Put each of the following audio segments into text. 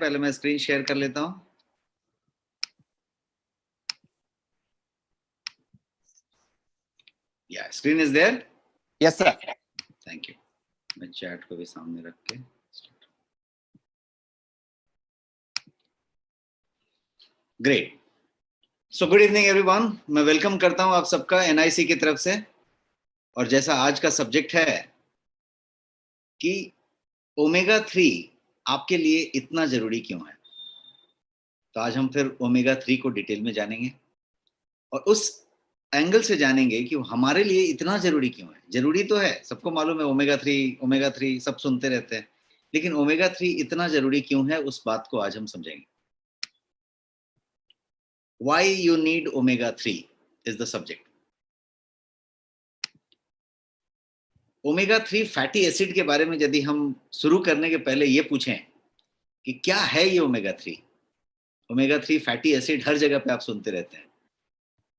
पहले मैं screen share कर लेता हूं। या screen is there? Yes sir. Thank you. मैं चैट को भी सामने रख के great. So good evening everyone, मैं वेलकम करता हूं आप सबका एनआईसी की तरफ से। और जैसा आज का सब्जेक्ट है कि ओमेगा 3 आपके लिए इतना जरूरी क्यों है, तो आज हम फिर ओमेगा 3 को डिटेल में जानेंगे और उस एंगल से जानेंगे कि वो हमारे लिए इतना जरूरी क्यों है। जरूरी तो है, सबको मालूम है ओमेगा 3 सब सुनते रहते हैं, लेकिन ओमेगा 3 इतना जरूरी क्यों है उस बात को आज हम समझेंगे। Why you need omega 3 is the subject. Omega 3 fatty acid के बारे में यदि हम शुरू करने के पहले ये पूछें कि क्या है ये ओमेगा 3। ओमेगा 3 फैटी एसिड हर जगह पे आप सुनते रहते हैं,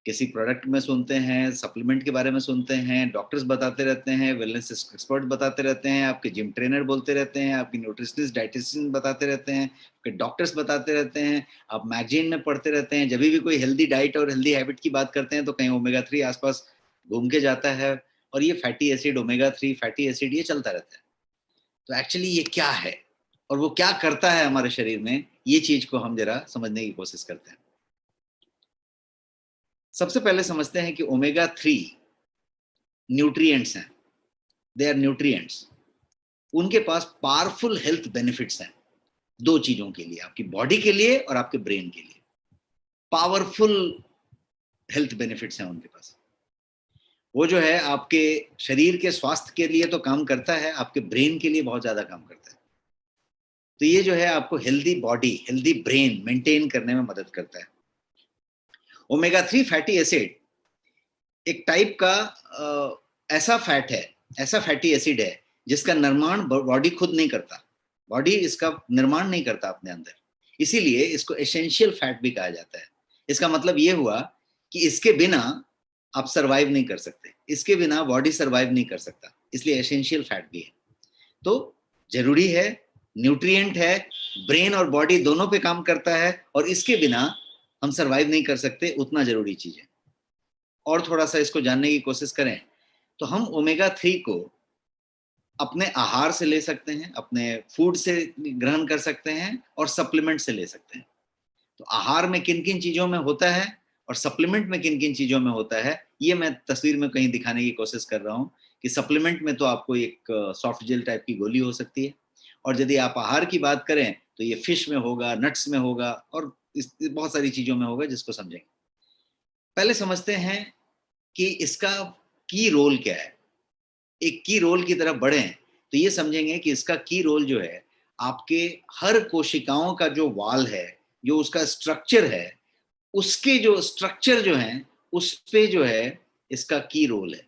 किसी प्रोडक्ट में सुनते हैं, सप्लीमेंट के बारे में सुनते हैं, डॉक्टर्स बताते रहते हैं, वेलनेस एक्सपर्ट बताते रहते हैं, आपके जिम ट्रेनर बोलते रहते हैं, आपकी न्यूट्रिशनिस्ट डाइटिशियन बताते रहते हैं, आपके डॉक्टर्स बताते रहते हैं, आप मैगजीन में पढ़ते रहते हैं। जब भी कोई हेल्दी डाइट और हेल्दी हैबिट की बात करते हैं तो कहीं ओमेगा 3 आसपास घूम के जाता है और ये fatty acid, omega 3 fatty acid ये चलता रहता है। तो एक्चुअली ये क्या है और वो क्या करता है हमारे शरीर में, ये चीज को हम जरा समझने की कोशिश करते हैं। सबसे पहले समझते हैं कि ओमेगा 3 न्यूट्रिएंट्स हैं, दे आर न्यूट्रिएंट्स। उनके पास पावरफुल हेल्थ बेनिफिट्स हैं दो चीजों के लिए, आपकी बॉडी के लिए और आपके ब्रेन के लिए। पावरफुल हेल्थ बेनिफिट्स हैं उनके पास। वो जो है आपके शरीर के स्वास्थ्य के लिए तो काम करता है, आपके ब्रेन के लिए बहुत ज्यादा काम करता है। तो ये जो है आपको healthy body, healthy brain maintain करने में मदद करता है। ओमेगा 3 फैटी एसिड एक टाइप का ऐसा फैट है, ऐसा फैटी एसिड है जिसका निर्माण बॉडी खुद नहीं करता, बॉडी इसका निर्माण नहीं करता अपने अंदर, इसीलिए इसको एसेंशियल फैट भी कहा जाता है। इसका मतलब ये हुआ कि इसके बिना आप सरवाइव नहीं कर सकते, इसके बिना बॉडी सरवाइव नहीं कर सकता, इसलिए एसेंशियल फैट भी है। तो जरूरी है, न्यूट्रिएंट है, ब्रेन और बॉडी दोनों पे काम करता है और इसके बिना हम सरवाइव नहीं कर सकते, उतना जरूरी चीज है। और थोड़ा सा इसको जानने की कोशिश करें तो हम ओमेगा 3 को अपने आहार से ले सकते हैं, अपने फूड से ग्रहण कर सकते हैं और सप्लीमेंट से ले सकते हैं। तो आहार में किन किन चीजों में होता है और सप्लीमेंट में किन किन चीजों में होता है, ये मैं तस्वीर में कहीं दिखाने की कोशिश कर रहा हूँ कि सप्लीमेंट में तो आपको एक सॉफ्ट जेल टाइप की गोली हो सकती है, और यदि आप आहार की बात करें तो ये फिश में होगा, नट्स में होगा और बहुत सारी चीजों में होगा, जिसको समझेंगे। पहले समझते हैं कि इसका की रोल क्या है। एक की रोल की तरफ बढ़े तो ये समझेंगे कि इसका की रोल जो है आपके हर कोशिकाओं का जो वाल है, जो उसका स्ट्रक्चर है, उसके जो स्ट्रक्चर जो है उस पे जो है इसका की रोल है।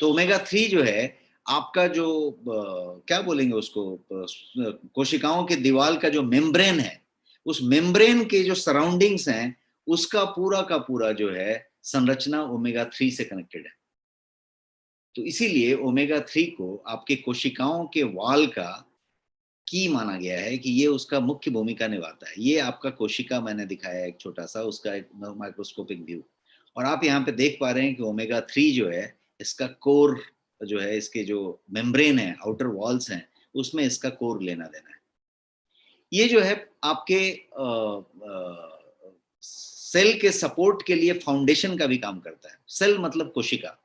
तो ओमेगा 3 जो है आपका जो क्या बोलेंगे उसको, कोशिकाओं के दीवार का जो मेम्ब्रेन है, उस मेम्ब्रेन के जो सराउंडिंग्स हैं उसका पूरा का पूरा जो है संरचना ओमेगा 3 से कनेक्टेड है। तो इसीलिए ओमेगा 3 को आपके कोशिकाओं के वाल का की माना गया है कि ये उसका मुख्य भूमिका निभाता है। ये आपका कोशिका मैंने दिखाया है एक छोटा सा, उसका एक माइक्रोस्कोपिक व्यू, और आप यहाँ पे देख पा रहे हैं कि ओमेगा 3 जो है इसका कोर जो है, इसके जो मेम्ब्रेन है, आउटर वॉल्स हैं, उसमें इसका कोर लेना देना है। ये जो है आपके सेल के सपोर्ट के लिए फाउंडेशन का भी काम करता है। सेल मतलब कोशिका।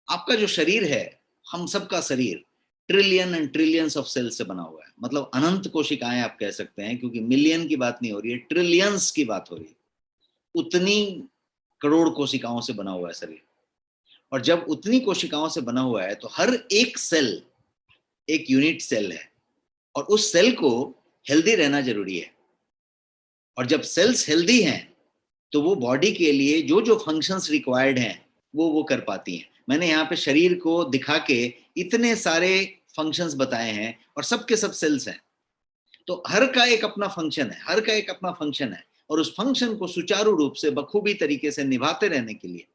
आपका जो शरीर है, हम सबका शरीर trillion and trillions of cells से बना हुआ है, मतलब अनंत कोशिकाएं आप कह सकते हैं, क्योंकि मिलियन की बात नहीं हो रही है, ट्रिलियंस की बात हो रही है। उतनी करोड़ कोशिकाओं से बना हुआ है शरीर, और जब उतनी कोशिकाओं से बना हुआ है तो हर एक सेल एक यूनिट सेल है, और उस सेल को हेल्दी रहना जरूरी है। और जब सेल्स हेल्दी हैं तो वो बॉडी के लिए जो जो फंक्शंस रिक्वायर्ड हैं वो कर पाती हैं। मैंने यहाँ पे शरीर को दिखा के इतने सारे फंक्शंस बताए हैं और सबके सब सेल्स हैं, तो हर का एक अपना फंक्शन है, हर का एक अपना फंक्शन है, और उस फंक्शन को सुचारू रूप से बखूबी तरीके से निभाते रहने के लिए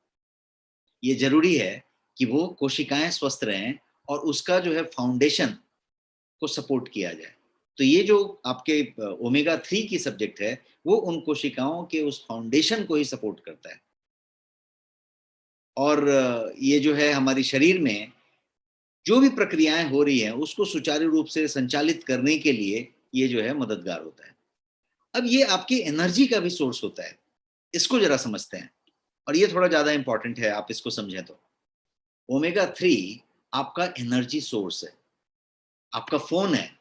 ये जरूरी है कि वो कोशिकाएं स्वस्थ रहें और उसका जो है फाउंडेशन को सपोर्ट किया जाए। तो ये जो आपके ओमेगा 3 की सब्जेक्ट है, वो उन कोशिकाओं के उस फाउंडेशन को ही सपोर्ट करता है। और ये जो है हमारी शरीर में जो भी प्रक्रियाएं हो रही हैं उसको सुचारू रूप से संचालित करने के लिए ये जो है मददगार होता है। अब ये आपकी एनर्जी का भी सोर्स होता है, इसको जरा समझते हैं, और ये थोड़ा ज्यादा इंपॉर्टेंट है, आप इसको समझें तो। ओमेगा 3 आपका एनर्जी सोर्स है, आपका फोन है।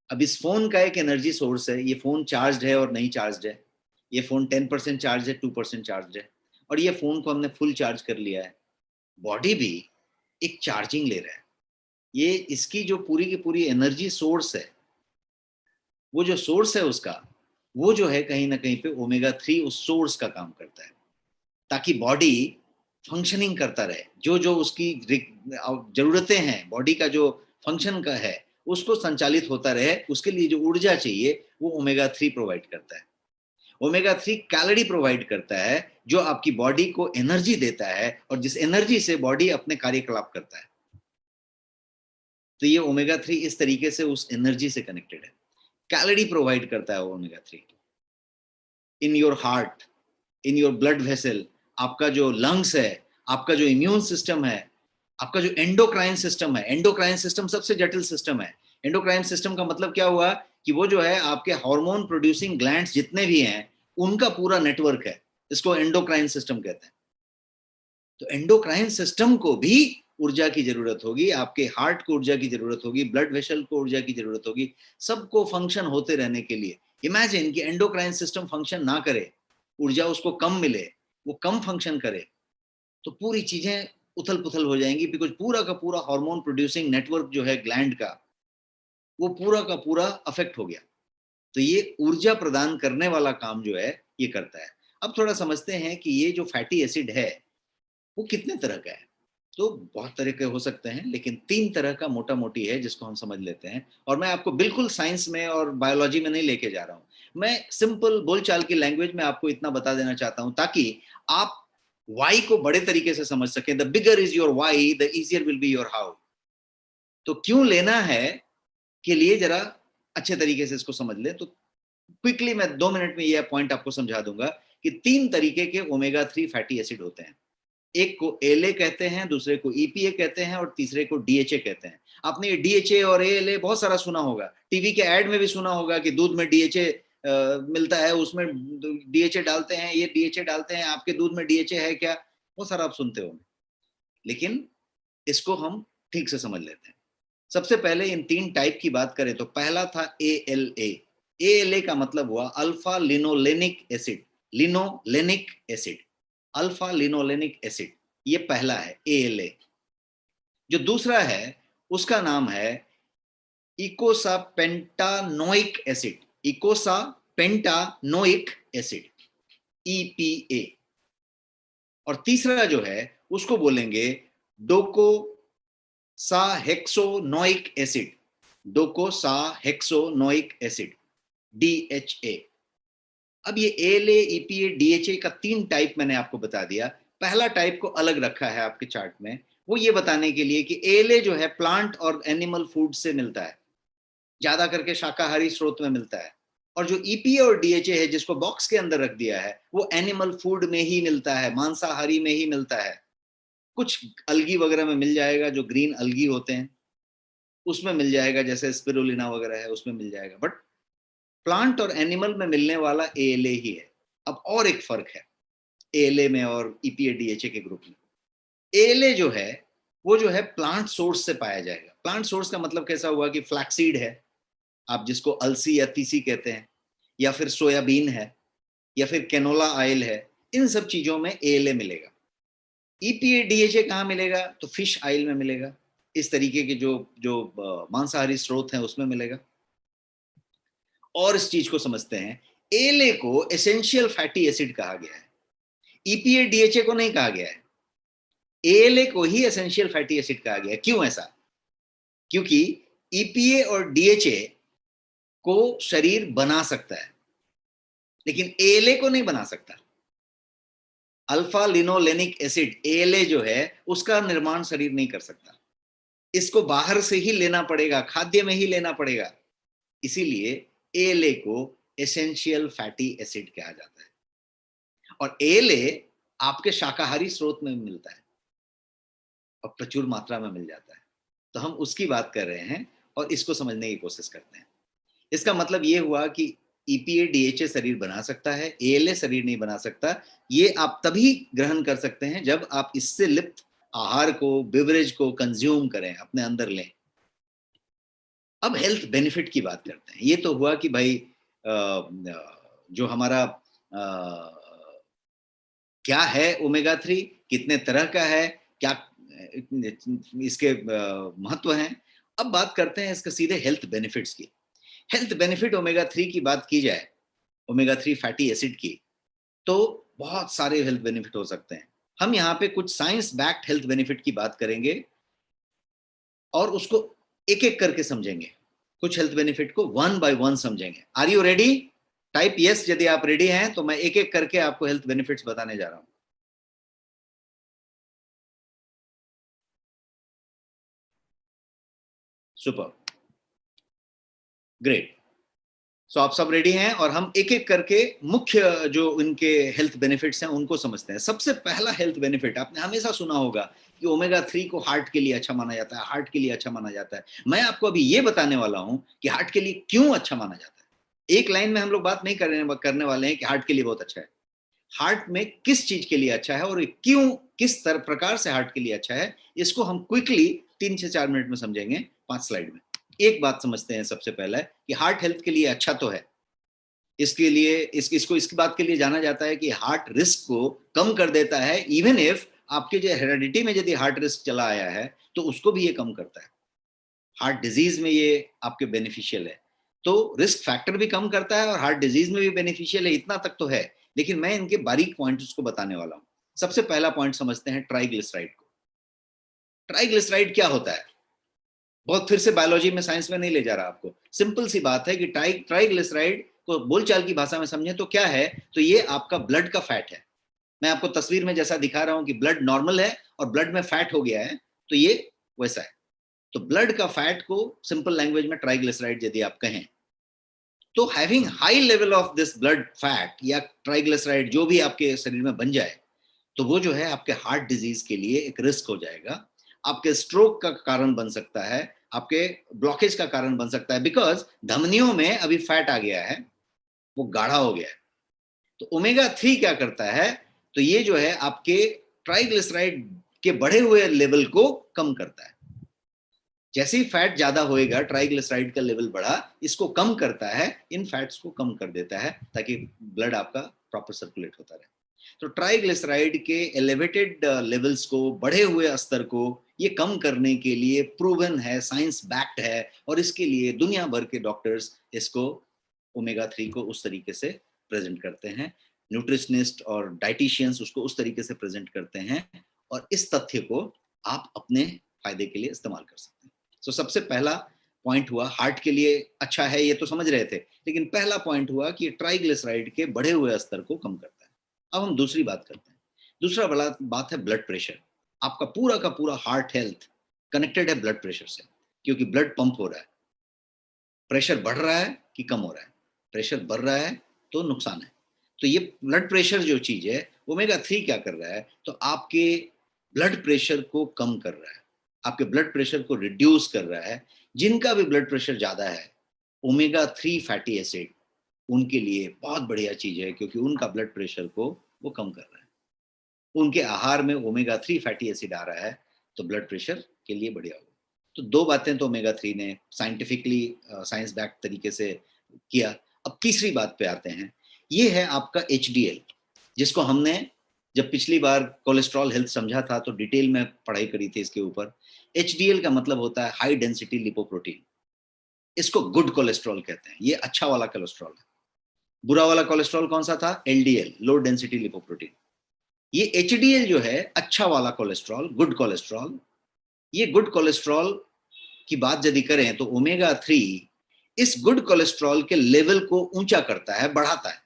अब इस फोन का एक एनर्जी सोर्स है, ये फोन चार्ज है और नहीं चार्ज है, ये फोन 10% चार्ज है, 2% चार्ज है, और ये फोन को हमने फुल चार्ज कर लिया है। बॉडी भी एक चार्जिंग ले रहा है, ये इसकी जो पूरी की पूरी एनर्जी सोर्स है, वो जो सोर्स है उसका, वो जो है कहीं ना कहीं पे ओमेगा 3 उस सोर्स का काम करता है, ताकि बॉडी फंक्शनिंग करता रहे। जो जो उसकी जरूरतें हैं, बॉडी का जो फंक्शन का है उसको संचालित होता रहे, उसके लिए जो ऊर्जा चाहिए वो ओमेगा 3 प्रोवाइड करता है। ओमेगा 3 कैलोरी प्रोवाइड करता है, जो आपकी बॉडी को एनर्जी देता है, और जिस एनर्जी से बॉडी अपने कार्यकलाप करता है। तो ये ओमेगा 3 इस तरीके से उस एनर्जी से कनेक्टेड है। कैलोरी प्रोवाइड करता है omega 3 in your heart, in your blood vessel, आपका जो लंग्स है, आपका जो इम्यून सिस्टम है, आपका जो एंडोक्राइन सिस्टम है। एंडोक्राइन सिस्टम सबसे जटिल सिस्टम है। एंडोक्राइन सिस्टम का मतलब क्या हुआ कि वो जो है आपके हार्मोन प्रोड्यूसिंग ग्लैंड्स जितने भी हैं उनका पूरा नेटवर्क है, इसको एंडोक्राइन सिस्टम कहते हैं। तो एंडोक्राइन सिस्टम को भी ऊर्जा की जरूरत होगी, आपके हार्ट को ऊर्जा की जरूरत होगी, ब्लड वेसल को ऊर्जा की जरूरत होगी, सबको फंक्शन होते रहने के लिए। इमेजिन कि एंडोक्राइन सिस्टम फंक्शन ना करे, ऊर्जा उसको कम मिले, वो कम फंक्शन करे, तो पूरी चीजें उथल पुथल हो जाएंगी, बिकॉज पूरा का पूरा हार्मोन प्रोड्यूसिंग नेटवर्क जो है ग्लैंड का, वो पूरा का पूरा अफेक्ट हो गया। तो ये ऊर्जा प्रदान करने वाला काम जो है ये करता है। अब थोड़ा समझते हैं कि ये जो फैटी एसिड है वो कितने तरह का है। तो बहुत तरह के हो सकते हैं, लेकिन 3 तरह का मोटा मोटी है जिसको हम समझ लेते हैं। और मैं आपको बिल्कुल साइंस में और बायोलॉजी में नहीं लेके जा रहा हूं, मैं सिंपल बोलचाल की लैंग्वेज में आपको इतना बता देना चाहता हूं ताकि आप वाई को बड़े तरीके से समझ सकें। The bigger is your why, the easier will be your how. तो क्यों लेना है के लिए जरा अच्छे तरीके से इसको समझ लें। तो क्विकली मैं 2 मिनट में यह पॉइंट आपको समझा दूंगा कि 3 तरीके के ओमेगा 3 फैटी एसिड होते हैं। एक को एलए कहते हैं, दूसरे को ईपीए कहते हैं, और तीसरे को डीएचए कहते हैं। आपने ये डीएचए और एएलए बहुत सारा सुना होगा, टीवी के ऐड में भी सुना होगा कि दूध में डीएचए मिलता है, उसमें डीएचए डालते हैं, ये डीएचए डालते हैं, आपके दूध में डीएचए है क्या, बहुत सारा आप सुनते होंगे। लेकिन इसको हम ठीक से समझ लेते हैं। सबसे पहले इन 3 टाइप की बात करें तो पहला था एएलए। एएलए का मतलब हुआ alpha linolenic acid. Linolenic acid, alpha linolenic acid, ये पहला है एएलए। जो दूसरा है उसका नाम है eicosapentaenoic acid. Eicosapentaenoic acid, EPA. और तीसरा जो है उसको बोलेंगे docosahexaenoic acid. Docosahexaenoic acid, DHA. अब ये एएलए, ईपीए, डीएचए का 3 टाइप मैंने आपको बता दिया। पहला टाइप को अलग रखा है आपके चार्ट में, वो ये बताने के लिए कि एएलए जो है प्लांट और एनिमल फूड से मिलता है, ज्यादा करके शाकाहारी स्रोत में मिलता है। और जो ईपीए और डीएचए है जिसको बॉक्स के अंदर रख दिया है, वो एनिमल फूड में ही मिलता है, मांसाहारी में ही मिलता है। कुछ अलगी वगैरह में मिल जाएगा, जो ग्रीन अलगी होते हैं उसमें मिल जाएगा, जैसे स्पिरुलिना वगैरह है उसमें मिल जाएगा, बट प्लांट और एनिमल में मिलने वाला एएलए ही है। अब और एक फर्क है एएलए में और ईपीए डीएचए के ग्रुप में। एएलए जो है वो जो है प्लांट सोर्स से पाया जाएगा। प्लांट सोर्स का मतलब कैसा हुआ कि फ्लैक्सीड है, आप जिसको अलसी या तीसी कहते हैं, या फिर सोयाबीन है, या फिर कैनोला ऑयल है, इन सब चीजों में एएलए मिलेगा। ईपीए डीएचए कहाँ मिलेगा, तो फिश ऑयल में मिलेगा, इस तरीके के जो जो मांसाहारी स्रोत हैं उसमें मिलेगा। और इस चीज को समझते हैं, एएलए को एसेंशियल फैटी एसिड कहा गया है, ईपीए डीएचए को नहीं कहा गया है, एएलए को ही एसेंशियल फैटी एसिड कहा गया है। क्यों ऐसा? क्योंकि ईपीए और डीएचए को शरीर बना सकता है, लेकिन एएलए को नहीं बना सकता। अल्फा लिनोलेनिक एसिड एएलए जो है उसका निर्माण शरीर नहीं कर सकता, इसको बाहर से ही लेना पड़ेगा, खाद्य में ही लेना पड़ेगा। इसीलिए एएलए को एसेंशियल फैटी एसिड कहा जाता है। और एएलए आपके शाकाहारी स्रोत में मिलता है और प्रचुर मात्रा में मिल जाता है, तो हम उसकी बात कर रहे हैं और इसको समझने की कोशिश करते हैं। इसका मतलब ये हुआ कि ईपीए डीएचए शरीर बना सकता है, एएलए शरीर नहीं बना सकता। ये आप तभी ग्रहण कर सकते हैं जब आप इससे लिप्त आहार को, बेवरेज को कंज्यूम करें, अपने अंदर लें। अब हेल्थ बेनिफिट की बात करते हैं। ये तो हुआ कि भाई जो हमारा क्या है ओमेगा 3, कितने तरह का है, क्या इसके महत्व हैं। अब बात करते हैं इसके सीधे हेल्थ बेनिफिट्स की। हेल्थ बेनिफिट ओमेगा 3 की बात की जाए, ओमेगा 3 फैटी एसिड की, तो बहुत सारे हेल्थ बेनिफिट हो सकते हैं। हम यहाँ पे कुछ साइंस बैक्ड हेल्थ बेनिफिट की बात करेंगे और उसको एक एक करके समझेंगे। कुछ हेल्थ बेनिफिट को वन बाय वन समझेंगे। Are you ready? Type yes यदि आप रेडी हैं, तो मैं एक एक करके आपको हेल्थ बेनिफिट्स बताने जा रहा हूं। Super, great. सो आप सब रेडी हैं और हम एक एक करके मुख्य जो इनके हेल्थ बेनिफिट्स हैं उनको समझते हैं। सबसे पहला हेल्थ बेनिफिट आपने हमेशा सुना होगा कि ओमेगा 3 को हार्ट के लिए अच्छा माना जाता है, हार्ट के लिए अच्छा माना जाता है। मैं आपको अभी ये बताने वाला हूं कि हार्ट के लिए क्यों अच्छा माना जाता है। एक लाइन में हम लोग बात नहीं करने वाले हैं कि हार्ट के लिए बहुत अच्छा है। हार्ट में किस चीज के लिए अच्छा है और क्यों, किस तरह प्रकार से हार्ट के लिए अच्छा है, इसको हम क्विकली 3 से 4 मिनट में समझेंगे, 5 स्लाइड में। एक बात समझते हैं सबसे पहले कि हार्ट हेल्थ के लिए अच्छा तो है। इसके लिए इसको इसकी बात के लिए जाना जाता है कि हार्ट रिस्क को कम कर देता है। इवन इफ आपके जो हेरेडिटी में यदि हार्ट रिस्क चला आया है तो उसको भी ये कम करता है। हार्ट डिजीज में ये आपके बेनिफिशियल है। तो रिस्क फैक्टर भी कम करता है और हार्ट डिजीज में भी बेनिफिशियल है, इतना तक तो है। लेकिन मैं इनके बारीक पॉइंट्स को बताने वाला हूं। सबसे पहला पॉइंट समझते हैं ट्राइग्लिसराइड को। ट्राइग्लिसराइड क्या होता है? बहुत फिर से बायोलॉजी में, साइंस में नहीं ले जा रहा आपको। सिंपल सी बात है कि ट्राइग्लिसराइड को बोलचाल की भाषा में समझें तो क्या है, तो ये आपका ब्लड का फैट है। मैं आपको तस्वीर में जैसा दिखा रहा हूं कि ब्लड नॉर्मल है और ब्लड में फैट हो गया है, तो ये वैसा है। तो ब्लड का फैट को सिंपल लैंग्वेज में ट्राइग्लिसराइड यदि आप कहें, तो having high level of this blood fat या ट्राइग्लिसराइड जो भी आपके शरीर में बन जाए, तो वो जो है आपके हार्ट डिजीज के लिए एक रिस्क हो जाएगा। आपके स्ट्रोक का कारण बन सकता है, आपके ब्लॉकेज का कारण बन सकता है, बिकॉज धमनियों में अभी फैट आ गया है, वो गाढ़ा हो गया है। तो ओमेगा 3 क्या करता है, तो ये जो है आपके ट्राइग्लिसराइड के बढ़े हुए लेवल को कम करता है। जैसे ही फैट ज्यादा होएगा, ट्राइग्लिसराइड का लेवल बढ़ा, इसको कम करता है, इन फैट्स को कम कर देता है ताकि ब्लड आपका प्रॉपर सर्कुलेट होता रहे। तो ट्राइग्लिसराइड के एलिवेटेड लेवल्स को, बढ़े हुए स्तर को ये कम करने के लिए प्रूवन है, साइंस बैक्ड है, और इसके लिए दुनिया भर के डॉक्टर्स इसको ओमेगा 3 को उस तरीके से प्रेजेंट करते हैं। न्यूट्रिशनिस्ट और डाइटिशियंस उसको उस तरीके से प्रेजेंट करते हैं और इस तथ्य को आप अपने फायदे के लिए इस्तेमाल कर सकते हैं। तो सबसे पहला पॉइंट हुआ हार्ट के लिए अच्छा है, ये तो समझ रहे थे। लेकिन पहला पॉइंट हुआ कि ट्राइग्लिसराइड के बढ़े हुए स्तर को कम करता है। अब हम दूसरी बात करते हैं। दूसरा बड़ा बात है ब्लड प्रेशर। आपका पूरा का पूरा हार्ट हेल्थ कनेक्टेड है ब्लड प्रेशर से, क्योंकि ब्लड पंप हो रहा है। प्रेशर बढ़ रहा है कि कम हो रहा है? प्रेशर बढ़ रहा है तो नुकसान है। तो ये ब्लड प्रेशर जो चीज है, ओमेगा 3 क्या कर रहा है, तो आपके ब्लड प्रेशर को कम कर रहा है, आपके ब्लड प्रेशर को रिड्यूस कर रहा है। जिनका भी ब्लड प्रेशर ज्यादा है, ओमेगा 3 फैटी एसिड उनके लिए बहुत बढ़िया चीज है, क्योंकि उनका ब्लड प्रेशर को वो कम कर रहा है। उनके आहार में ओमेगा 3 फैटी एसिड आ रहा है, तो ब्लड प्रेशर के लिए बढ़िया होगा। तो दो बातें तो ओमेगा 3 ने साइंटिफिकली, साइंस बैक तरीके से किया। अब तीसरी बात पे आते हैं। ये है आपका एचडीएल, जिसको हमने जब पिछली बार कोलेस्ट्रॉल हेल्थ समझा था तो डिटेल में पढ़ाई करी थी इसके ऊपर। एचडीएल का मतलब होता है हाई डेंसिटी लिपोप्रोटीन। इसको गुड कोलेस्ट्रॉल कहते हैं, ये अच्छा वाला कोलेस्ट्रॉल है। बुरा वाला कोलेस्ट्रॉल कौन सा था? LDL, low density lipoprotein. ये एचडीएल जो है अच्छा वाला कोलेस्ट्रॉल, गुड कोलेस्ट्रॉल। ये गुड कोलेस्ट्रॉल की बात यदि करें तो ओमेगा 3 इस गुड कोलेस्ट्रॉल के लेवल को ऊंचा करता है, बढ़ाता है।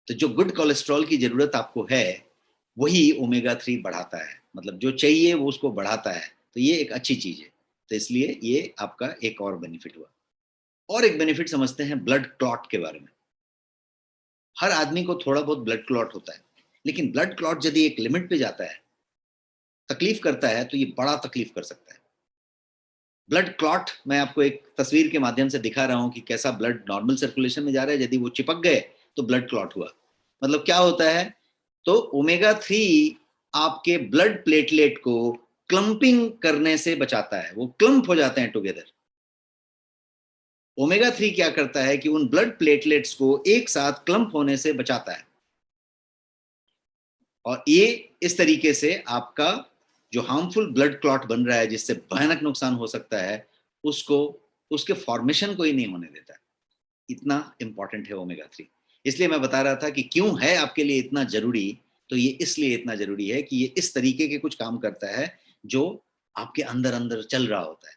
तो जो गुड कोलेस्ट्रॉल की जरूरत आपको है, वही ओमेगा 3 बढ़ाता है। मतलब जो चाहिए वो उसको बढ़ाता है। तो ये एक अच्छी चीज है। तो इसलिए ये आपका एक और बेनिफिट हुआ। और एक बेनिफिट समझते हैं ब्लड क्लॉट के बारे में। हर आदमी को थोड़ा बहुत ब्लड क्लॉट होता है, लेकिन ब्लड क्लॉट यदि एक लिमिट पे जाता है, तकलीफ करता है, तो ये बड़ा तकलीफ कर सकता है। ब्लड क्लॉट मैं आपको एक तस्वीर के माध्यम से दिखा रहा हूं कि कैसा ब्लड नॉर्मल सर्कुलेशन में जा रहा है, यदि वो चिपक गए तो ब्लड क्लॉट हुआ। मतलब क्या होता है, तो ओमेगा 3 आपके ब्लड प्लेटलेट को क्लम्पिंग करने से बचाता है, वो क्लम्प हो जाते हैं टुगेदर। ओमेगा 3 क्या करता है कि उन ब्लड प्लेटलेट्स को एक साथ क्लम्प होने से बचाता है, और ये इस तरीके से आपका जो हार्मफुल ब्लड क्लॉट बन रहा है, जिससे भयानक नुकसान हो सकता है, उसको, उसके फॉर्मेशन को ही नहीं होने देता। इतना इंपॉर्टेंट है ओमेगा 3। इसलिए मैं बता रहा था कि क्यों है आपके लिए इतना जरूरी। तो ये इसलिए इतना जरूरी है कि ये इस तरीके के कुछ काम करता है जो आपके अंदर अंदर चल रहा होता है।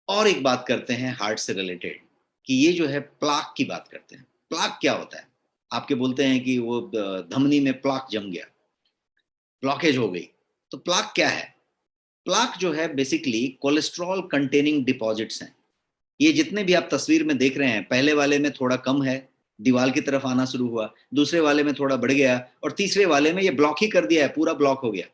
और एक बात करते हैं हार्ट से रिलेटेड, कि ये जो है प्लाक की बात करते हैं। प्लाक क्या होता है? आपके बोलते हैं कि वो धमनी में प्लाक जम गया, ब्लॉकेज हो गई। तो प्लाक क्या है? प्लाक जो है बेसिकली कोलेस्ट्रॉल कंटेनिंग डिपॉजिट्स हैं। ये जितने भी आप तस्वीर में देख रहे हैं, पहले वाले में थोड़ा कम है, दीवार की तरफ आना शुरू हुआ, दूसरे वाले में थोड़ा बढ़ गया, और तीसरे वाले में ये ब्लॉक ही कर दिया है, पूरा ब्लॉक हो गया।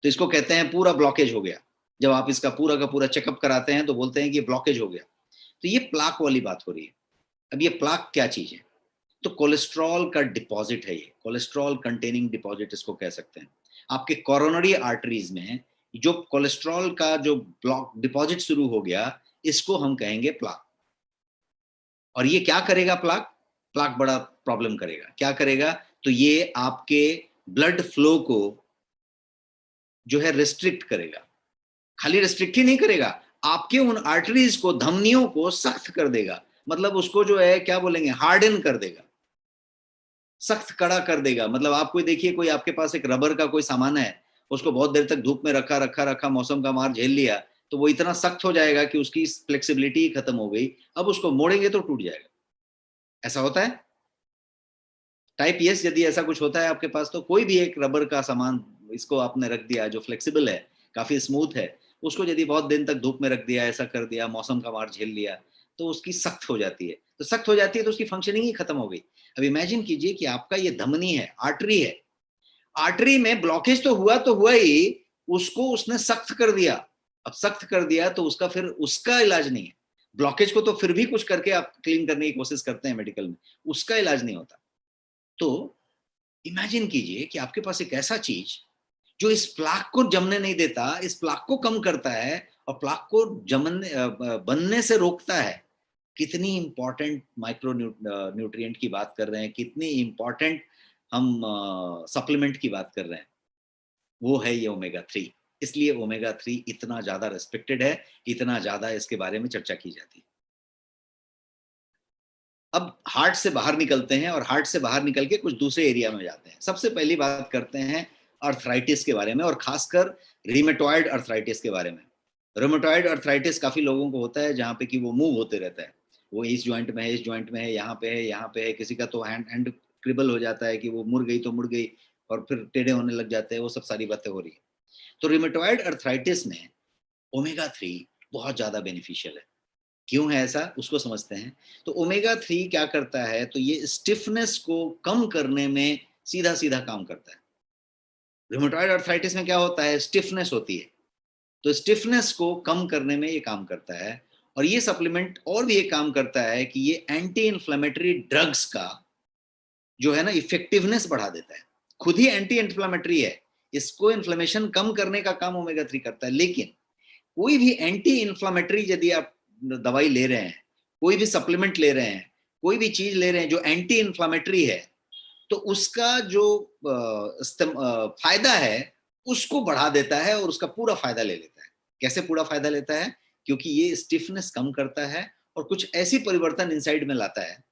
तो इसको कहते हैं पूरा ब्लॉकेज हो गया। जब आप इसका पूरा का पूरा चेकअप कराते हैं तो बोलते हैं कि ये ब्लॉकेज हो गया। तो ये प्लाक वाली बात हो रही है। अब ये प्लाक क्या चीज है? तो कोलेस्ट्रॉल का डिपॉजिट है, ये कोलेस्ट्रॉल कंटेनिंग डिपॉजिट इसको कह सकते हैं। आपके कोरोनरी आर्टरीज में जो कोलेस्ट्रॉल का जो ब्लॉक डिपॉजिट शुरू हो गया, इसको हम कहेंगे प्लाक। और ये क्या करेगा प्लाक? प्लाक बड़ा प्रॉब्लम करेगा। क्या करेगा? तो ये आपके ब्लड फ्लो को जो है रिस्ट्रिक्ट करेगा। खाली रिस्ट्रिक्ट ही नहीं करेगा, आपके उन आर्टरीज को, धमनियों को सख्त कर देगा। मतलब उसको जो है क्या बोलेंगे, हार्डन कर देगा, सख्त कड़ा कर देगा। मतलब आप कोई देखिए, कोई आपके पास एक रबर का कोई सामान है, उसको बहुत देर तक धूप में रखा रखा रखा, मौसम का मार झेल लिया, तो वो इतना सख्त हो जाएगा कि उसकी फ्लेक्सिबिलिटी खत्म हो गई। अब उसको मोड़ेंगे तो टूट जाएगा। ऐसा होता है टाइप यस। यदि ऐसा कुछ होता है आपके पास, तो कोई भी एक रबर का सामान, इसको आपने रख दिया जो फ्लेक्सिबल है, काफी स्मूथ है, उसको यदि बहुत दिन तक धूप में रख दिया, ऐसा कर दिया, मौसम का मार झेल लिया, तो उसकी सख्त हो जाती है। तो सख्त हो जाती है तो उसकी फंक्शनिंग ही खत्म हो गई। अब इमेजिन कीजिए कि आपका ये धमनी है, आर्टरी है, आर्टरी में ब्लॉकेज तो हुआ ही, उसको उसने सख्त कर दिया। अब सख्त कर दिया तो उसका फिर उसका इलाज नहीं है। ब्लॉकेज को तो फिर भी कुछ करके आप क्लीन करने की कोशिश करते हैं मेडिकल में, उसका इलाज नहीं होता। तो इमेजिन कीजिए कि आपके पास एक ऐसा चीज जो इस प्लाक को जमने नहीं देता, इस प्लाक को कम करता है, और प्लाक को जमने बनने से रोकता है। कितनी इंपॉर्टेंट माइक्रो न्यूट्रिएंट की बात कर रहे हैं, कितनी इंपॉर्टेंट हम सप्लीमेंट की बात कर रहे हैं, वो है ये ओमेगा 3। इसलिए ओमेगा 3 इतना ज्यादा रेस्पेक्टेड है, इतना ज्यादा इसके बारे में चर्चा की जाती है। अब हार्ट से बाहर निकलते हैं, और हार्ट से बाहर निकल के कुछ दूसरे एरिया में जाते हैं। सबसे पहली बात करते हैं अर्थराइटिस के बारे में, और खासकर रिमेटॉइड अर्थराइटिस के बारे में। रोमेटॉइड अर्थराइटिस काफी लोगों को होता है, जहाँ पे कि वो मूव होते रहता है, वो इस जॉइंट में है, इस जॉइंट में है, यहाँ पे है, यहाँ पे है। किसी का तो हैंड हैंड क्रिबल हो जाता है कि वो मुड़ गई तो मुड़ गई, और फिर टेढ़े होने लग जाते हैं। वो सब सारी बातें हो रही है। तो रिमेटॉइड अर्थराइटिस में ओमेगा 3 बहुत ज्यादा बेनिफिशियल है। क्यों है ऐसा, उसको समझते हैं। तो ओमेगा 3 क्या करता है, तो ये स्टिफनेस को कम करने में सीधा सीधा काम करता है। रूमेटॉइड आर्थराइटिस में क्या होता है, स्टिफनेस होती है, तो स्टिफनेस को कम करने में ये काम करता है। और ये सप्लीमेंट और भी ये काम करता है कि ये एंटी इन्फ्लेमेटरी ड्रग्स का जो है ना इफेक्टिवनेस बढ़ा देता है। खुद ही एंटी इन्फ्लेमेटरी है, इसको इन्फ्लेमेशन कम करने का काम ओमेगा 3 करता है। लेकिन कोई भी एंटी इन्फ्लामेटरी यदि आप दवाई ले रहे हैं, कोई भी सप्लीमेंट ले रहे हैं, कोई भी चीज ले रहे हैं जो एंटी इन्फ्लामेटरी है, तो उसका जो फायदा है उसको बढ़ा देता है, और उसका पूरा फायदा ले लेता है। कैसे पूरा फायदा लेता है? क्योंकि ये स्टिफनेस कम करता है, और कुछ ऐसी परिवर्तन इनसाइड में लाता है।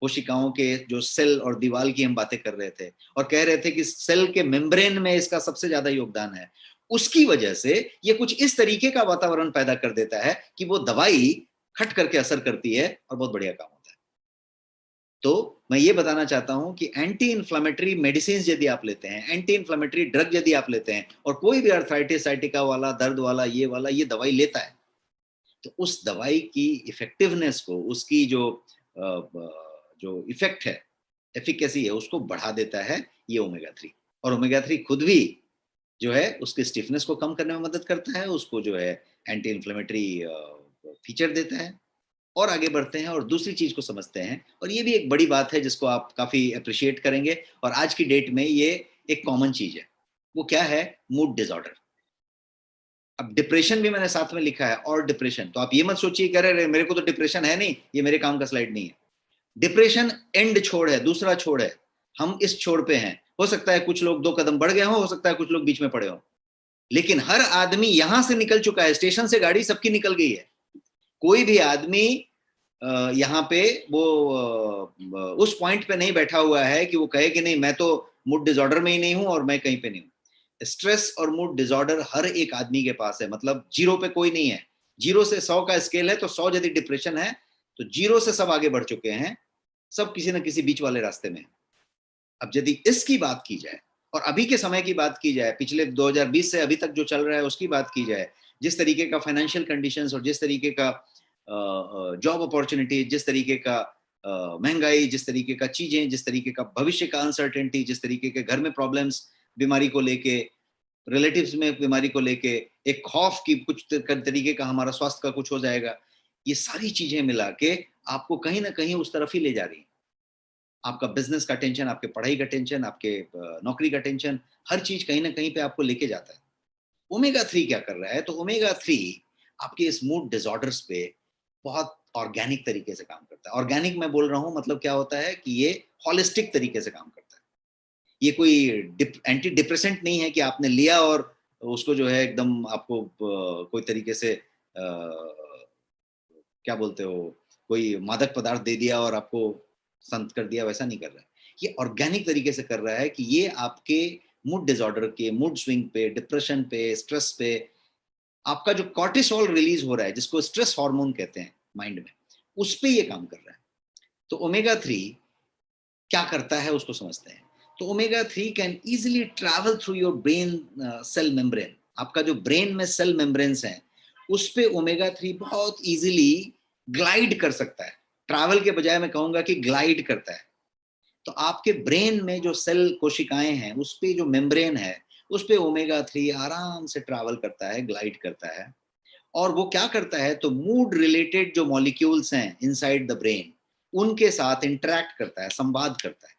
कोशिकाओं के जो सेल और दीवार की हम बातें कर रहे थे, और कह रहे थे कि सेल के मेम्ब्रेन में इसका सबसे ज्यादा योगदान है, उसकी वजह से ये कुछ इस तरीके का वातावरण पैदा कर देता है कि वो दवाई खट करके असर करती है, और बहुत बढ़िया काम होता है। तो मैं ये बताना चाहता हूं कि एंटी इन्फ्लामेटरी मेडिसिन यदि आप लेते हैं, एंटी इन्फ्लामेटरी ड्रग यदि आप लेते हैं, और कोई भी अर्थराइटिस साइटिका वाला, दर्द वाला, ये दवाई लेता है, तो उस दवाई की इफेक्टिवनेस को, उसकी जो इफेक्ट है, एफिकेसी है, उसको बढ़ा देता है ये ओमेगा 3। और ओमेगा 3 खुद भी जो है उसके स्टिफनेस को कम करने में मदद करता है, उसको जो है एंटी इन्फ्लेमेटरी फीचर देता है। और आगे बढ़ते हैं और दूसरी चीज को समझते हैं, और ये भी एक बड़ी बात है जिसको आप काफी अप्रिशिएट करेंगे, और आज की डेट में ये एक कॉमन चीज है। वो क्या है? Mood disorder. अब डिप्रेशन भी मैंने साथ में लिखा है, और डिप्रेशन, तो आप ये मत सोचिए कि अरे मेरे को तो डिप्रेशन है नहीं, ये मेरे काम का स्लाइड नहीं है। डिप्रेशन एंड छोड़ है, दूसरा छोड़ है, हम इस छोड़ पे हैं। हो सकता है कुछ लोग 2 कदम बढ़ गए हो सकता है कुछ लोग बीच में पड़े हो, लेकिन हर आदमी यहां से निकल चुका है, स्टेशन से गाड़ी सबकी निकल गई है। कोई भी आदमी यहाँ पे वो उस पॉइंट पे नहीं बैठा हुआ है कि वो कहे कि नहीं मैं तो मूड डिसऑर्डर में ही नहीं हूं और मैं कहीं पे नहीं हूं। स्ट्रेस और मूड डिसऑर्डर हर एक आदमी के पास है, मतलब जीरो पे कोई नहीं है। 0 से 100 का स्केल है, तो 100 यदि डिप्रेशन है तो 0 से सब आगे बढ़ चुके हैं, सब किसी न किसी बीच वाले रास्ते में। अब यदि इसकी बात की जाए और अभी के समय की बात की जाए, पिछले 2020 से अभी तक जो चल रहा है उसकी बात की जाए, जिस तरीके का फाइनेंशियल कंडीशंस और जिस तरीके का जॉब अपॉर्चुनिटी, जिस तरीके का महंगाई, जिस तरीके का चीजें, जिस तरीके का भविष्य का अनसर्टेनिटी, जिस तरीके के घर में प्रॉब्लम्स, बीमारी को लेके, रिलेटिव्स में बीमारी को लेके, एक खौफ की कुछ तरीके का हमारा स्वास्थ्य का कुछ हो जाएगा, ये सारी चीजें मिला के आपको कहीं ना कहीं उस तरफ ही ले जा रही है। आपका बिजनेस का टेंशन, आपके पढ़ाई का टेंशन, आपके नौकरी का टेंशन, हर चीज कहीं ना कहीं पे आपको लेके जाता है। ओमेगा 3 क्या कर रहा है? तो ओमेगा 3 आपके इस मूड डिसऑर्डर्स पे बहुत ऑर्गेनिक तरीके से काम करता है। ऑर्गेनिक मैं बोल रहा हूँ, मतलब क्या होता है कि ये हॉलिस्टिक तरीके से काम करता है। ये कोई एंटी डिप्रेसेंट नहीं है कि आपने लिया और उसको जो है एकदम आपको कोई तरीके से क्या बोलते हो, कोई मादक पदार्थ दे दिया और आपको संत कर दिया, वैसा नहीं कर रहा है। ये ऑर्गेनिक तरीके से कर रहा है कि ये आपके मूड डिसऑर्डर के, मूड स्विंग पे, डिप्रेशन पे, स्ट्रेस पे, आपका जो कॉर्टिसोल रिलीज हो रहा है जिसको स्ट्रेस हार्मोन कहते हैं माइंड में, उस पे ये काम कर रहा है। तो ओमेगा 3 क्या करता है उसको समझते हैं। तो omega 3 can easily travel through your brain cell membrane. आपका जो ब्रेन में सेल मेम्ब्रेन्स हैं उस पे ओमेगा 3 बहुत इजीली ग्लाइड कर सकता है। ट्रैवल के बजाय मैं कहूंगा कि ग्लाइड करता है। तो आपके ब्रेन में जो सेल कोशिकाएं हैं उस पे जो मेम्ब्रेन है उस पे ओमेगा 3 आराम से ट्रैवल करता है, ग्लाइड करता है। और वो क्या करता है, तो मूड रिलेटेड जो मॉलिक्यूल्स हैं इनसाइड द ब्रेन उनके साथ इंटरैक्ट करता है, संवाद करता है।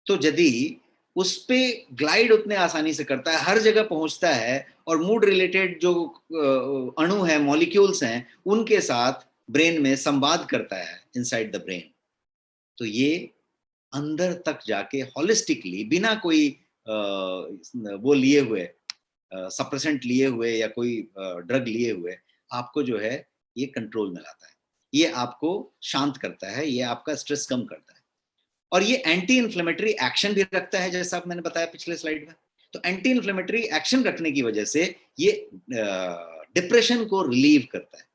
तो यदि उस पे ग्लाइड उतने आसानी से करता है, हर जगह पहुंचता है, और मूड रिलेटेड जो अणु है, मॉलिक्यूल्स हैं, उनके साथ ब्रेन में संवाद करता है इनसाइड द ब्रेन, तो ये अंदर तक जाके हॉलिस्टिकली, बिना कोई वो लिए हुए, सप्रेसेंट लिए हुए या कोई ड्रग लिए हुए, आपको जो है ये कंट्रोल में लाता है, ये आपको शांत करता है, ये आपका स्ट्रेस कम करता है। और ये एंटी इन्फ्लेमेटरी एक्शन भी रखता है, जैसा मैंने बताया पिछले स्लाइड में। तो एंटी इन्फ्लेमेटरी एक्शन रखने की वजह से ये डिप्रेशन को रिलीव करता है,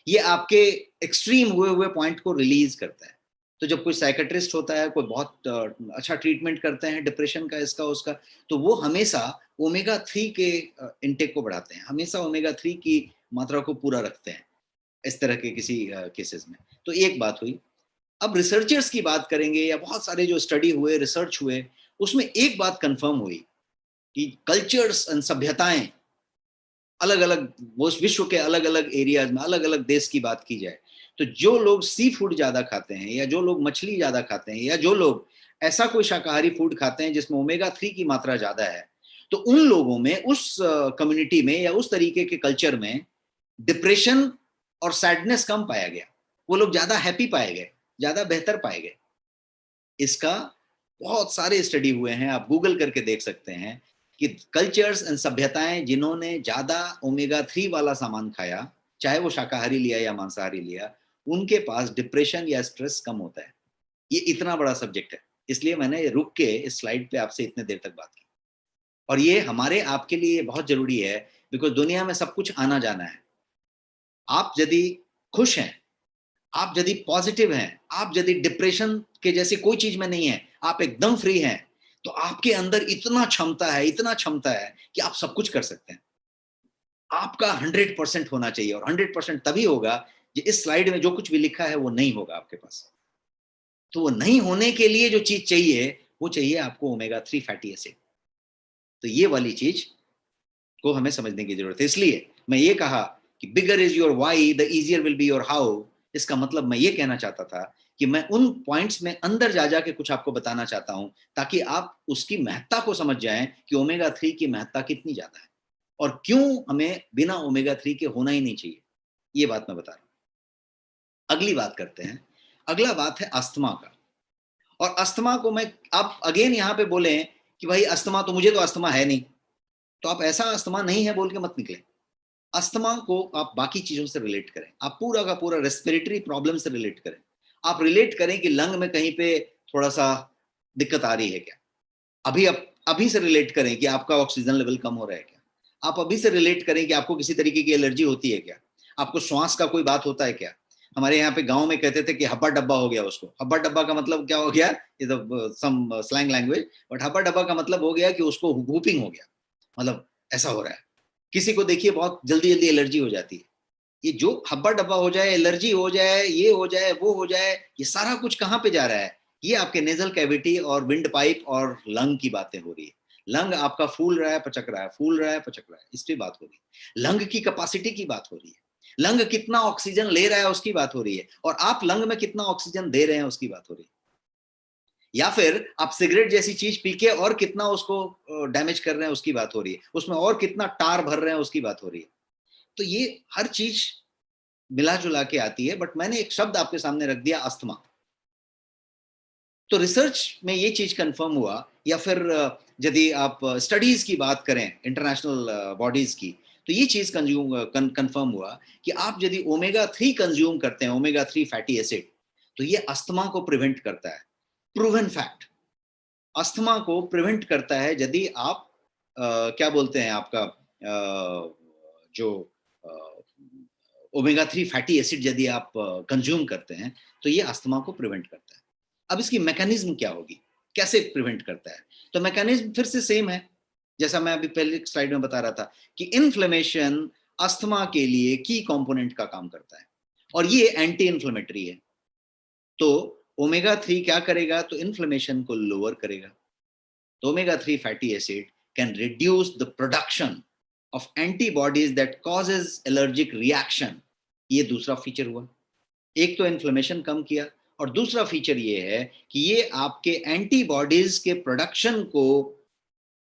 ये आपके एक्सट्रीम हुए हुए पॉइंट को रिलीज करता है। तो जब कोई साइकेट्रिस्ट होता है, कोई बहुत अच्छा ट्रीटमेंट करते हैं डिप्रेशन का, इसका उसका, तो वो हमेशा ओमेगा 3 के इनटेक को बढ़ाते हैं, हमेशा ओमेगा 3 की मात्रा को पूरा रखते हैं इस तरह के किसी केसेस में। तो एक बात हुई। अब रिसर्चर्स की बात करेंगे, या बहुत सारे जो स्टडी हुए, रिसर्च हुए, उसमें एक बात कंफर्म हुई कि कल्चर्स एंड सभ्यताएं अलग अलग, वो विश्व के अलग अलग एरियाज में, अलग अलग देश की बात की जाए, तो जो लोग सी फूड ज्यादा खाते हैं, या जो लोग मछली ज्यादा खाते हैं, या जो लोग ऐसा कोई शाकाहारी फूड खाते हैं जिसमें ओमेगा 3 की मात्रा ज्यादा है, तो उन लोगों में, उस कम्युनिटी में या उस तरीके के कल्चर में डिप्रेशन और सैडनेस कम पाया गया। वो लोग ज्यादा हैप्पी पाए गए, ज्यादा बेहतर पाए गए। इसका बहुत सारे स्टडी हुए हैं, आप गूगल करके देख सकते हैं कि कल्चर्स एंड सभ्यताएं जिन्होंने ज्यादा ओमेगा 3 वाला सामान खाया, चाहे वो शाकाहारी लिया या मांसाहारी लिया, उनके पास डिप्रेशन या स्ट्रेस कम होता है। ये इतना बड़ा सब्जेक्ट है, इसलिए मैंने रुक के इस स्लाइड पे आपसे इतने देर तक बात की। और ये हमारे आपके लिए बहुत जरूरी है, बिकॉज दुनिया में सब कुछ आना जाना है। आप यदि खुश हैं, आप यदि पॉजिटिव हैं, आप यदि डिप्रेशन के जैसी कोई चीज में नहीं है, आप एकदम फ्री हैं, तो आपके अंदर इतना क्षमता है, इतना क्षमता है कि आप सब कुछ कर सकते हैं। आपका 100% होना चाहिए, और 100% तभी होगा कि इस स्लाइड में जो कुछ भी लिखा है वो नहीं होगा आपके पास। तो वो नहीं होने के लिए जो चीज चाहिए, वो चाहिए आपको ओमेगा 3 फैटी एसिड। तो ये वाली चीज को हमें समझने की जरूरत है। इसलिए मैं ये कहा कि bigger is your why, the easier will be your how. इसका मतलब मैं ये कहना चाहता था कि मैं उन पॉइंट्स में अंदर जा जाके कुछ आपको बताना चाहता हूं, ताकि आप उसकी महत्ता को समझ जाएं कि ओमेगा 3 की महत्ता कितनी ज्यादा है और क्यों हमें बिना ओमेगा 3 के होना ही नहीं चाहिए। ये बात मैं बता रहा हूं। अगली बात करते हैं। अगला बात है अस्थमा का। और अस्थमा को मैं, आप अगेन यहां पे बोले कि भाई अस्थमा, तो मुझे तो अस्थमा है नहीं, तो आप ऐसा अस्थमा नहीं है बोल के मत निकले। अस्थमा को आप बाकी चीजों से रिलेट करें, आप पूरा का पूरा रेस्पिरेटरी प्रॉब्लम से रिलेट करें। आप रिलेट करें कि लंग में कहीं पे थोड़ा सा दिक्कत आ रही है क्या। अभी आप अभी से रिलेट करें कि आपका ऑक्सीजन लेवल कम हो रहा है क्या। आप अभी से रिलेट करें कि आपको किसी तरीके की एलर्जी होती है क्या, आपको श्वास का कोई बात होता है क्या। हमारे यहाँ पे गांव में कहते थे कि हब्बा डब्बा हो गया उसको। हब्बा डब्बा का मतलब क्या हो गया, ये तो सम स्लैंग लैंग्वेज, बट हब्बा डब्बा का मतलब हो गया कि उसको वूपिंग हो गया, मतलब ऐसा हो रहा है। किसी को देखिए बहुत जल्दी जल्दी एलर्जी हो जाती है। ये जो हब्बा डब्बा हो जाए, एलर्जी हो जाए, ये हो जाए, वो हो जाए, ये सारा कुछ कहाँ पे जा रहा है। ये आपके नेजल कैविटी और विंड पाइप और लंग की बातें हो रही है। लंग आपका फूल रहा है, पचक रहा है, फूल रहा है, पचक रहा है, इस पे बात हो रही है। लंग की कैपेसिटी की बात हो रही है। लंग कितना ऑक्सीजन ले रहा है उसकी बात हो रही है, और आप लंग में कितना ऑक्सीजन दे रहे हैं उसकी बात हो रही है। या फिर आप सिगरेट जैसी चीज पी के और कितना उसको डैमेज कर रहे हैं उसकी बात हो रही है, उसमें और कितना टार भर रहे हैं उसकी बात हो रही है। तो ये हर चीज मिला जुला के आती है। बट मैंने एक शब्द आपके सामने रख दिया, अस्थमा। तो रिसर्च में ये चीज कंफर्म हुआ, या फिर यदि आप स्टडीज की बात करें इंटरनेशनल बॉडीज की, तो ये चीज कंफर्म हुआ कि आप यदि ओमेगा 3 कंज्यूम करते हैं, ओमेगा 3 फैटी एसिड, तो ये अस्थमा को प्रिवेंट करता है। प्रूवन फैक्ट, अस्थमा को प्रिवेंट करता है यदि आप क्या बोलते हैं आपका जो ओमेगा 3 फैटी एसिड यदि आप कंज्यूम करते हैं, तो ये अस्थमा को प्रिवेंट करता है। अब इसकी मैकेनिज्म क्या होगी, कैसे प्रिवेंट करता है। तो मैकेनिज्म फिर से सेम है, जैसा मैं अभी पहले स्लाइड में बता रहा था कि इन्फ्लेमेशन अस्थमा के लिए की कंपोनेंट का काम करता है, और ये एंटी इन्फ्लेमेटरी है। तो ओमेगा 3 क्या करेगा, तो इन्फ्लेमेशन को लोअर करेगा। तो omega 3 fatty acid can reduce the production of antibodies that causes allergic reaction. ये दूसरा फीचर हुआ। एक तो इन्फ्लेमेशन कम किया, और दूसरा फीचर ये है कि ये आपके एंटीबॉडीज के प्रोडक्शन को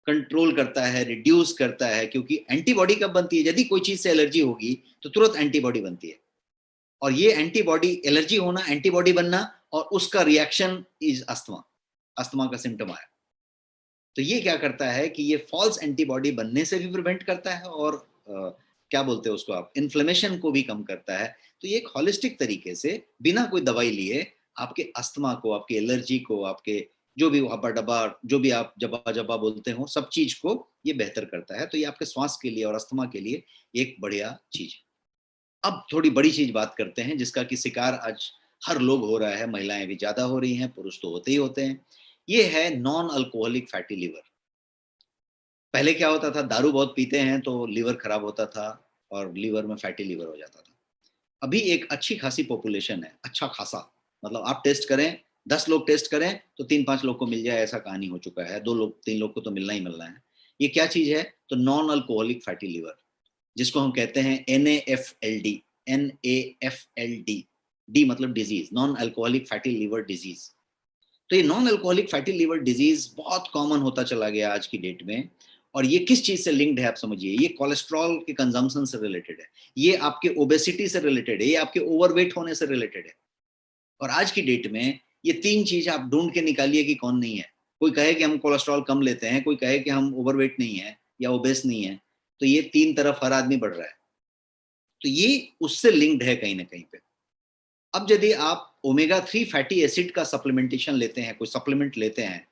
कंट्रोल करता है, रिड्यूस करता है। क्योंकि एंटीबॉडी कब बनती है, यदि कोई चीज से एलर्जी होगी तो तुरंत एंटीबॉडी बनती है, और ये एंटीबॉडी, एलर्जी होना, एंटीबॉडी बनना, और उसका रिएक्शन इज अस्थमा। अस्थमा का सिम्टम आया। तो ये क्या करता है कि ये फॉल्स एंटीबॉडी बनने से भी प्रिवेंट करता है, और क्या बोलते हैं उसको आप, इन्फ्लेमेशन को भी कम करता है। तो ये एक होलिस्टिक तरीके से बिना कोई दवाई लिए आपके अस्थमा को, आपके एलर्जी को, आपके जो भी हब्बा डब्बा, जो भी आप जब्बा जब्बा बोलते हो, सब चीज को ये बेहतर करता है। तो ये आपके श्वास के लिए और अस्थमा के लिए एक बढ़िया चीज है। अब थोड़ी बड़ी चीज बात करते हैं, जिसका कि शिकार आज हर लोग हो रहा है, महिलाएं भी ज्यादा हो रही हैं, पुरुष तो होते ही होते हैं। ये है नॉन अल्कोहलिक फैटी लिवर। पहले क्या होता था, दारू बहुत पीते हैं तो लीवर खराब होता था, और लीवर में फैटी लीवर हो जाता था। अभी एक अच्छी खासी पॉपुलेशन है, अच्छा खासा, मतलब आप टेस्ट करें, 10 लोग टेस्ट करें तो 3-5 लोग को मिल जाए, ऐसा कहानी हो चुका है। 2 लोग 3 लोग को तो मिलना ही मिलना है। ये क्या चीज है, तो नॉन अल्कोहलिक फैटी लिवर, जिसको हम कहते हैं NAFLD। NAFLD, डी मतलब disease, non alcoholic fatty liver disease. तो ये non alcoholic fatty liver disease बहुत कॉमन होता चला गया आज की डेट में। और ये किस चीज से लिंक्ड है आप समझिए, ये कोलेस्ट्रॉल के कंजम्पशन से रिलेटेड है, ये आपके ओबेसिटी से रिलेटेड है, ये आपके ओवरवेट होने से रिलेटेड है। और आज की डेट में ये 3 चीज आप ढूंढ के निकालिए कि कौन नहीं है। कोई कहे कि हम कोलेस्ट्रॉल कम लेते हैं, कोई कहे कि हम ओवरवेट नहीं है या ओबेस नहीं है। तो ये 3 तरफ हर आदमी बढ़ रहा है, तो ये उससे लिंक्ड है कहीं ना कहीं पे। अब यदि आप ओमेगा 3 फैटी एसिड का सप्लीमेंटेशन लेते हैं, कोई सप्लीमेंट लेते हैं,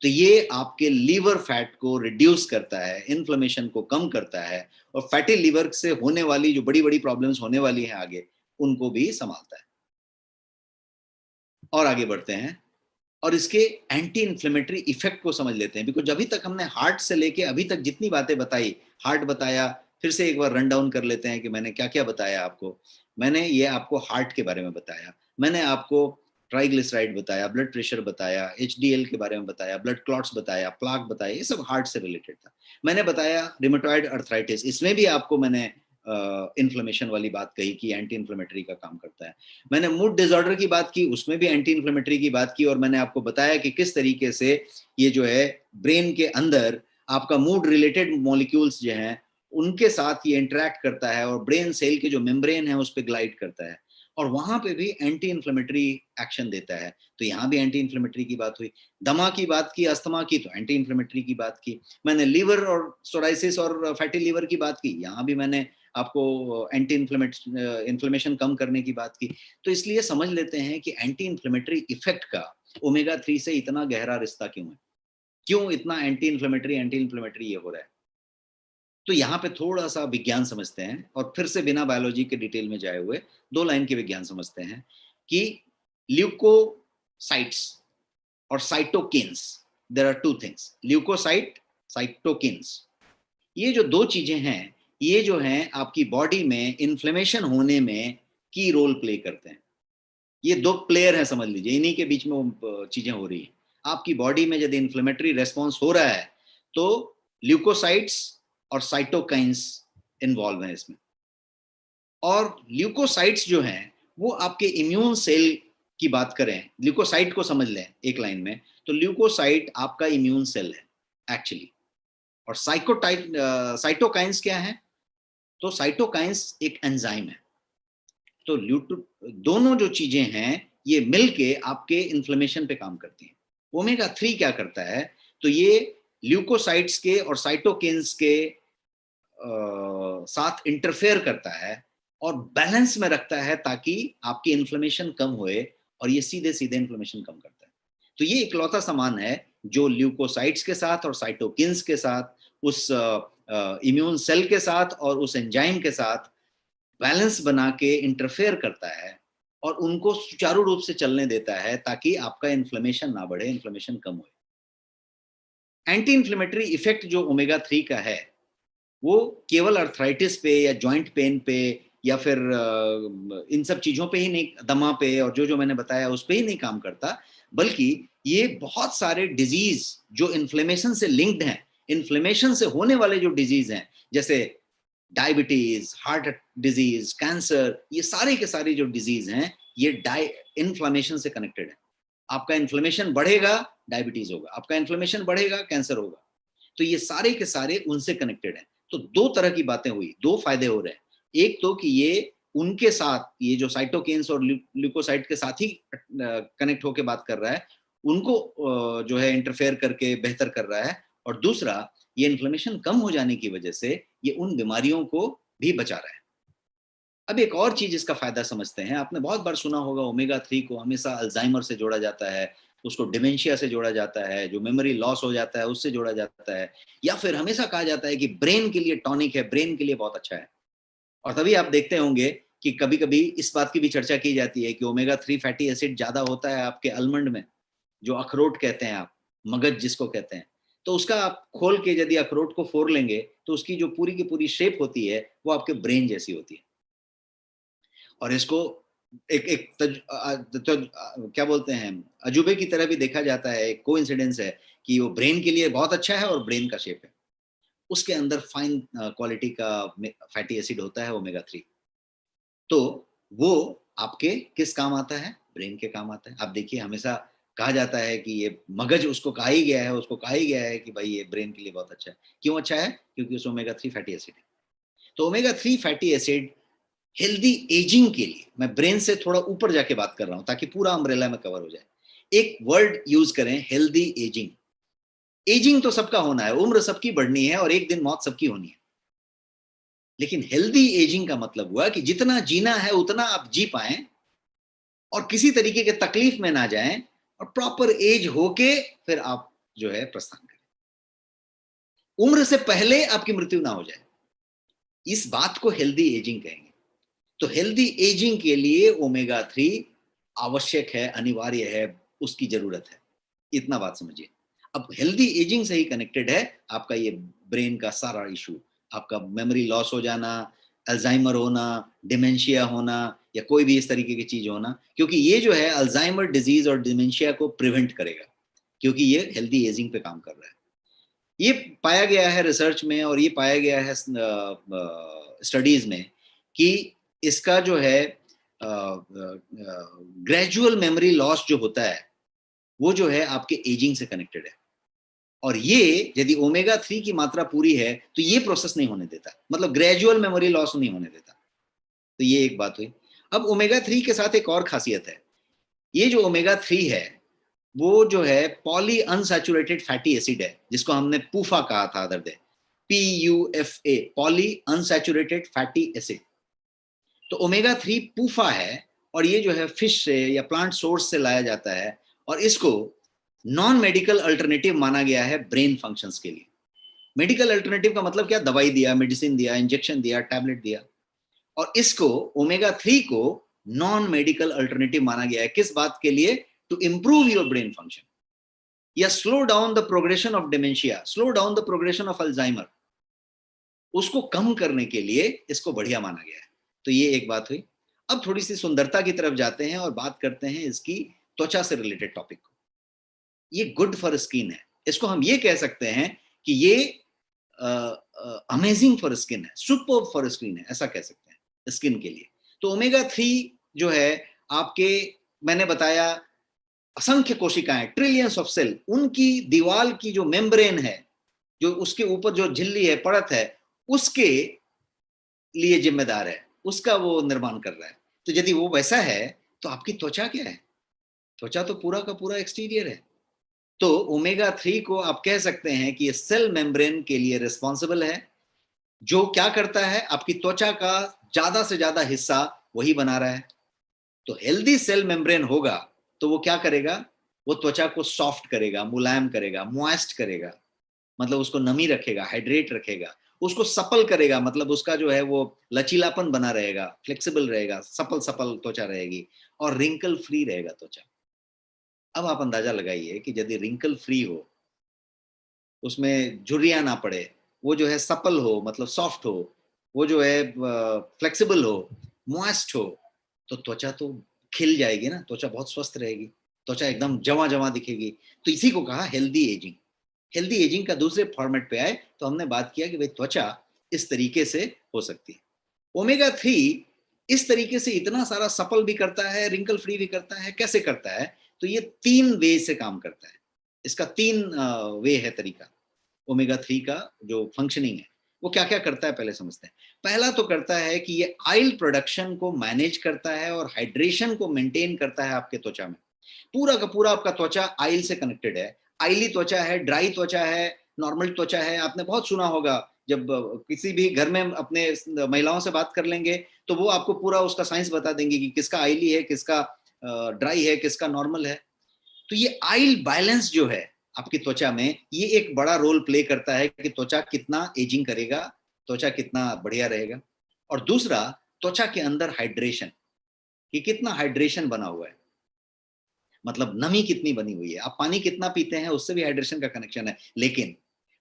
तो ये आपके लीवर फैट को रिड्यूस करता है, इन्फ्लेमेशन को कम करता है, और फैटी लीवर से होने वाली जो बड़ी बड़ी प्रॉब्लम्स होने वाली हैं आगे, उनको भी संभालता है। और आगे बढ़ते हैं और इसके एंटी इन्फ्लेमेटरी इफेक्ट को समझ लेते हैं। बिकॉज अभी तक हमने हार्ट से लेके अभी तक जितनी बातें बताई, हार्ट बताया, फिर से एक बार रन डाउन कर लेते हैं कि मैंने क्या क्या बताया आपको। मैंने ये आपको हार्ट के बारे में बताया, मैंने आपको ट्राइग्लिसराइड बताया, ब्लड प्रेशर बताया, एचडीएल के बारे में बताया, ब्लड क्लॉट्स बताया, प्लाक बताया, ये सब हार्ट से रिलेटेड था। मैंने बताया रिमेटॉइड अर्थराइटिस, इसमें भी आपको मैंने इन्फ्लेमेशन वाली बात कही कि एंटी इन्फ्लेमेटरी का काम करता है। मैंने मूड डिसऑर्डर की बात की, उसमें भी एंटी इन्फ्लेमेटरी की बात की, और मैंने आपको बताया कि किस तरीके से ये जो है ब्रेन के अंदर आपका मूड रिलेटेड मॉलिक्यूल्स जो हैं उनके साथ ये इंटरेक्ट करता है और ब्रेन सेल के जो मेम्ब्रेन है उस पर ग्लाइड करता है, और वहां पे भी एंटी इन्फ्लेमेटरी एक्शन देता है। तो यहाँ भी एंटी इन्फ्लेमेटरी की बात हुई, दमा की बात की, अस्थमा की, तो एंटी इन्फ्लेमेटरी की बात की। मैंने लीवर और सोराइसिस और फैटी लीवर की बात की, यहाँ भी मैंने आपको एंटी इन्फ्लेमेशन कम करने की बात की। तो इसलिए समझ लेते हैं कि एंटी इन्फ्लेमेटरी इफेक्ट का ओमेगा 3 से इतना गहरा रिश्ता क्यों है, क्यों इतना एंटी इन्फ्लेमेटरी ये हो रहा है। तो यहाँ पे थोड़ा सा विज्ञान समझते हैं, और फिर से बिना बायोलॉजी के डिटेल में जाए हुए 2 लाइन के विज्ञान समझते हैं कि ल्यूकोसाइट्स और cytokines, there are 2 things, leukocyte, cytokines, ये जो 2 चीजें हैं, ये जो हैं आपकी बॉडी में इन्फ्लेमेशन होने में की रोल प्ले करते हैं। ये 2 प्लेयर हैं समझ लीजिए, इन्हीं के बीच में चीजें हो रही हैं। आपकी बॉडी में यदि इन्फ्लेमेटरी रेस्पॉन्स हो रहा है तो ल्यूकोसाइट्स और साइटोकाइंस इन्वॉल्व हैं इसमें। और ल्यूकोसाइट्स जो हैं वो आपके इम्यून सेल की बात करें, ल्यूकोसाइट को समझ लें एक लाइन में, तो ल्यूकोसाइट आपका इम्यून सेल है एक्चुअली। और साइटोकाइंस क्या है, तो साइटोकाइंस एक एंजाइम है। तो दोनों जो चीजें हैं ये मिलके आपके इन्फ्लेमेशन पे काम करती हैं। ओमेगा 3 क्या करता है, तो ये ल्यूकोसाइट्स के और साइटोकिन्स के साथ इंटरफेयर करता है और बैलेंस में रखता है ताकि आपकी इन्फ्लेमेशन कम होए, और ये सीधे सीधे इन्फ्लेमेशन कम करता है। तो ये इकलौता सामान है जो ल्यूकोसाइट्स के साथ और साइटोकिन्स के साथ, उस इम्यून सेल के साथ और उस एंजाइम के साथ बैलेंस बना के इंटरफेयर करता है और उनको सुचारू रूप से चलने देता है ताकि आपका इन्फ्लेमेशन ना बढ़े, इन्फ्लेमेशन कम हो। एंटी इन्फ्लेमेटरी इफेक्ट जो ओमेगा 3 का है वो केवल अर्थराइटिस पे या जॉइंट पेन पे या फिर इन सब चीजों पे ही नहीं, दमा पे और जो मैंने बताया उस पे ही नहीं काम करता, बल्कि ये बहुत सारे डिजीज जो इन्फ्लेमेशन से लिंक्ड हैं, इन्फ्लेमेशन से होने वाले जो डिजीज हैं, जैसे डायबिटीज, हार्ट डिजीज, कैंसर, ये सारे के सारे जो डिजीज हैं ये इन्फ्लेमेशन से कनेक्टेड है। आपका इन्फ्लेमेशन बढ़ेगा, डायबिटीज होगा, आपका इन्फ्लेमेशन बढ़ेगा, कैंसर होगा। तो ये सारे के सारे उनसे कनेक्टेड हैं। तो 2 तरह की बातें हुई, 2 फायदे हो रहे हैं। एक तो कि ये उनके साथ, ये जो साइटोकिन्स और ल्यूकोसाइट के साथ ही कनेक्ट होकर बात कर रहा है, उनको जो है इंटरफेयर करके बेहतर कर रहा है, और दूसरा ये इन्फ्लेमेशन कम हो जाने की वजह से ये उन बीमारियों को भी बचा रहा है। अब एक और चीज इसका फायदा समझते हैं, आपने बहुत बार सुना होगा ओमेगा 3 को हमेशा अल्जाइमर से जोड़ा जाता है, उसको डिमेंशिया से जोड़ा जाता है, जो मेमोरी लॉस हो जाता है उससे जोड़ा जाता है, या फिर हमेशा कहा जाता है कि ब्रेन के लिए टॉनिक है, ब्रेन के लिए बहुत अच्छा है। और तभी आप देखते होंगे कि कभी कभी इस बात की भी चर्चा की जाती है कि ओमेगा 3 फैटी एसिड ज्यादा होता है आपके अलमंड में, जो अखरोट कहते हैं आप, मगज जिसको कहते हैं। तो उसका आप खोल के यदि अखरोट को फोड़ लेंगे तो उसकी जो पूरी की पूरी शेप होती है वो आपके ब्रेन जैसी होती है। और इसको एक एक क्या बोलते हैं, अजूबे की तरह भी देखा जाता है, एक कोइंसिडेंस है कि वो ब्रेन के लिए बहुत अच्छा है और ब्रेन का शेप है। उसके अंदर फाइन क्वालिटी का फैटी एसिड होता है ओमेगा 3। तो वो आपके किस काम आता है, ब्रेन के काम आता है। आप देखिए हमेशा कहा जाता है कि ये मगज, उसको कहा ही गया है, उसको कहा ही गया है कि भाई ये ब्रेन के लिए बहुत अच्छा है। क्यों अच्छा है, क्योंकि उसमें ओमेगा 3 फैटी एसिड है। तो omega 3 fatty acid healthy ageing के लिए, मैं ब्रेन से थोड़ा ऊपर जाके बात कर रहा हूं ताकि पूरा अम्ब्रेला में कवर हो जाए। एक वर्ड यूज करें, हेल्दी एजिंग। एजिंग तो सबका होना है, उम्र सबकी बढ़नी है और एक दिन मौत सबकी होनी है, लेकिन हेल्दी एजिंग का मतलब हुआ कि जितना जीना है उतना आप जी पाएं और किसी तरीके के तकलीफ में ना जाएं, और प्रॉपर एज होके फिर आप जो है प्रस्थान करें, उम्र से पहले आपकी मृत्यु ना हो जाए। इस बात को हेल्दी एजिंग कहेंगे। तो हेल्दी एजिंग के लिए ओमेगा 3 आवश्यक है, अनिवार्य है, उसकी जरूरत है। इतना बात समझिए। अब हेल्दी एजिंग से ही कनेक्टेड है आपका ये ब्रेन का सारा इशू, आपका मेमोरी लॉस हो जाना, अल्जाइमर होना, डिमेंशिया होना, या कोई भी इस तरीके की चीज होना, क्योंकि ये जो है अल्जाइमर डिजीज और डिमेंशिया को प्रिवेंट करेगा, क्योंकि ये हेल्दी एजिंग पे काम कर रहा है। ये पाया गया है रिसर्च में, और ये पाया गया है स्टडीज में कि इसका जो है ग्रेजुअल मेमोरी लॉस जो होता है वो जो है आपके एजिंग से कनेक्टेड है। और ये यदि ओमेगा 3 की मात्रा पूरी है तो ये प्रोसेस नहीं होने देता, मतलब ग्रेजुअल मेमोरी लॉस नहीं होने देता। तो ये एक बात हुई। अब ओमेगा 3 के साथ एक और खासियत है, ये जो ओमेगा 3 है वो जो है पॉली अनसैचुरेटेड फैटी एसिड है, जिसको हमने पूफा कहा था other day, PUFA, poly unsaturated fatty acid. तो ओमेगा 3 पूफा है, और ये जो है फिश से या प्लांट सोर्स से लाया जाता है, और इसको नॉन मेडिकल अल्टरनेटिव माना गया है ब्रेन फंक्शंस के लिए। मेडिकल अल्टरनेटिव का मतलब क्या, दवाई दिया, मेडिसिन दिया, इंजेक्शन दिया, टैबलेट दिया, और इसको ओमेगा 3 को नॉन मेडिकल अल्टरनेटिव माना गया है। किस बात के लिए, to improve your brain function, या slow down the progression of dementia, slow down the progression of Alzheimer, उसको कम करने के लिए इसको बढ़िया माना गया है। तो ये एक बात हुई। अब थोड़ी सी सुंदरता की तरफ जाते हैं और बात करते हैं इसकी त्वचा से रिलेटेड टॉपिक को। ये गुड फॉर स्किन है, इसको हम ये कह सकते हैं कि ये अमेजिंग फॉर स्किन है, सुपर फॉर स्किन है, ऐसा कह सकते हैं स्किन के लिए। तो ओमेगा 3 जो है आपके, मैंने बताया असंख्य कोशिकाएं, ट्रिलियंस ऑफ सेल, उनकी दीवार की जो मेम्ब्रेन है, जो उसके ऊपर जो झिल्ली है, परत है, उसके लिए जिम्मेदार है, उसका वो निर्माण कर रहा है। तो यदि वो वैसा है तो आपकी त्वचा क्या है, त्वचा तो पूरा का पूरा एक्सटीरियर है। तो ओमेगा 3 को आप कह सकते हैं कि ये सेल मेम्ब्रेन के लिए रिस्पॉन्सिबल है, जो क्या करता है, आपकी त्वचा का ज्यादा से ज्यादा हिस्सा वही बना रहा है। तो हेल्दी सेल मेम्ब्रेन होगा तो वो क्या करेगा, वो त्वचा को सॉफ्ट करेगा, मुलायम करेगा, मॉइस्ट करेगा, मतलब उसको नमी रखेगा, हाइड्रेट रखेगा, उसको सपल करेगा, मतलब उसका जो है वो लचीलापन बना रहेगा, फ्लेक्सिबल रहेगा, सपल सपल त्वचा रहेगी, और रिंकल फ्री रहेगा त्वचा। अब आप अंदाजा लगाइए कि यदि रिंकल फ्री हो, उसमें झुर्रियां ना पड़े, वो जो है सपल हो, मतलब सॉफ्ट हो, वो जो है फ्लेक्सिबल हो, मॉइस्ट हो, तो त्वचा तो खिल जाएगी ना, त्वचा बहुत स्वस्थ रहेगी, त्वचा एकदम जमा जमा दिखेगी। तो इसी को कहा हेल्दी एजिंग। हेल्दी एजिंग का दूसरे फॉर्मेट पे आए तो हमने बात किया कि भाई त्वचा इस तरीके से हो सकती है। ओमेगा 3 इस तरीके से इतना सारा सपल भी करता है, रिंकल फ्री भी करता है। कैसे करता है, तो ये 3 वे से काम करता है, इसका 3 वे है तरीका ओमेगा 3 का जो फंक्शनिंग है। वो क्या क्या करता है पहले समझते हैं। पहला तो करता है कि ये आइल प्रोडक्शन को मैनेज करता है और हाइड्रेशन को मेंटेन करता है आपके त्वचा में। पूरा का पूरा आपका त्वचा आइल से कनेक्टेड है, आइली त्वचा है, ड्राई त्वचा है, नॉर्मल त्वचा है। आपने बहुत सुना होगा, जब किसी भी घर में अपने महिलाओं से बात कर लेंगे तो वो आपको पूरा उसका साइंस बता देंगे कि किसका आइली है, किसका ड्राई है, किसका नॉर्मल है। तो ये आइल बैलेंस जो है आपकी त्वचा में, ये एक बड़ा रोल प्ले करता है कि त्वचा कितना एजिंग करेगा, त्वचा कितना बढ़िया रहेगा। और दूसरा, त्वचा के अंदर हाइड्रेशन, कि कितना हाइड्रेशन बना हुआ है, मतलब नमी कितनी बनी हुई है। आप पानी कितना पीते हैं उससे भी हाइड्रेशन का कनेक्शन है, लेकिन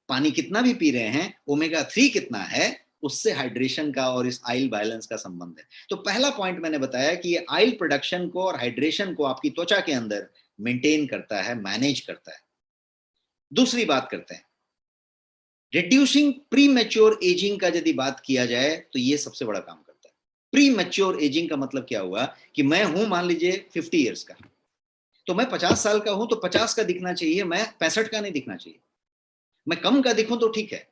पानी कितना भी पी रहे हैं, ओमेगा 3 कितना है, उससे हाइड्रेशन का और इस आइल बैलेंस का संबंध है। तो पहला पॉइंट मैंने बताया कि ये आइल प्रोडक्शन को और हाइड्रेशन को आपकी त्वचा के अंदर मेंटेन करता है, मैनेज करता है। दूसरी बात करते हैं रिड्यूसिंग प्री मैच्योर एजिंग का। यदि बात किया जाए तो ये सबसे बड़ा काम करता है। प्री मैच्योर एजिंग का मतलब क्या हुआ, कि मैं हूं मान लीजिए 50 ईयर्स का, तो मैं 50 साल का हूं तो 50 का दिखना चाहिए, मैं 65 का नहीं दिखना चाहिए। मैं कम का दिखूं तो ठीक है,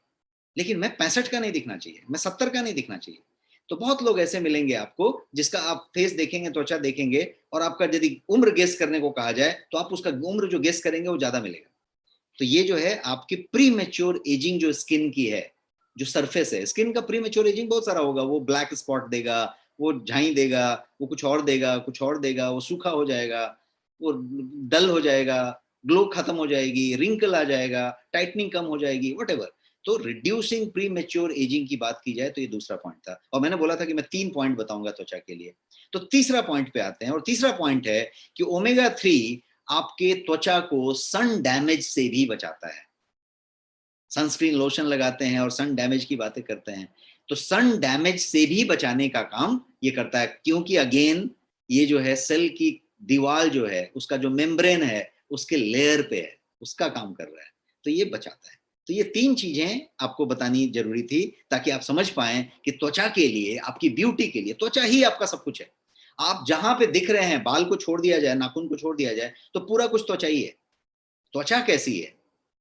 लेकिन मैं 65 का नहीं दिखना चाहिए, मैं 70 का नहीं दिखना चाहिए। तो बहुत लोग ऐसे मिलेंगे आपको जिसका आप फेस देखेंगे, त्वचा देखेंगे, और आपका यदि उम्र गेस करने को कहा जाए तो आप उसका उम्र जो गेस करेंगे वो ज्यादा मिलेगा। तो ये जो है आपकी प्री मैच्योर एजिंग जो स्किन की है, जो सरफेस है स्किन का, प्री मैच्योर एजिंग बहुत सारा होगा। वो ब्लैक स्पॉट देगा, वो झाई देगा, वो कुछ और देगा, कुछ और देगा, वो सूखा हो जाएगा, वो डल हो जाएगा, ग्लो खत्म हो जाएगी, रिंकल आ जाएगा, टाइटनिंग कम हो जाएगी, वट। तो रिड्यूसिंग प्री मैच्योर एजिंग की बात की जाए तो ये दूसरा पॉइंट था, और मैंने बोला था कि मैं 3 पॉइंट बताऊंगा त्वचा के लिए। तो तीसरा पॉइंट पे आते हैं, और तीसरा पॉइंट है कि ओमेगा 3 आपके त्वचा को सन डैमेज से भी बचाता है। सनस्क्रीन लोशन लगाते हैं और सन डैमेज की बातें करते हैं। तो सन डैमेज से भी बचाने का काम ये करता है, क्योंकि अगेन ये जो है सेल की दीवार जो है, उसका जो मेम्ब्रेन है उसके लेयर पे है, उसका काम कर रहा है, तो ये बचाता है। तो ये 3 चीजें आपको बतानी जरूरी थी ताकि आप समझ पाएं कि त्वचा के लिए, आपकी ब्यूटी के लिए त्वचा ही आपका सब कुछ है। आप जहां पे दिख रहे हैं, बाल को छोड़ दिया जाए, नाखून को छोड़ दिया जाए, तो पूरा कुछ त्वचा ही है। त्वचा कैसी है,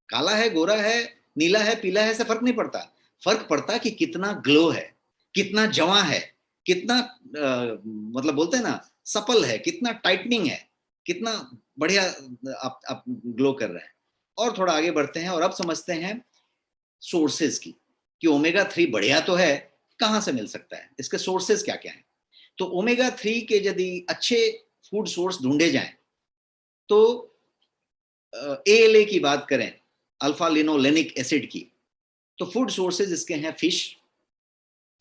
काला है, गोरा है, नीला है, पीला है, ऐसा फर्क नहीं पड़ता। फर्क पड़ता कि कितना ग्लो है, कितना जवा है, कितना मतलब बोलते हैं ना सपल है, कितना टाइटनिंग है, कितना बढ़िया आप ग्लो कर रहे हैं। और थोड़ा आगे बढ़ते हैं और अब समझते हैं सोर्सेज की, कि ओमेगा 3 बढ़िया तो है, कहां से मिल सकता है, इसके सोर्सेज क्या क्या है। तो ओमेगा 3 के यदि अच्छे फूड सोर्स ढूंढे जाएं तो ALA की बात करें, अल्फा लिनोलेनिक एसिड की, तो फूड सोर्सेज इसके हैं फिश।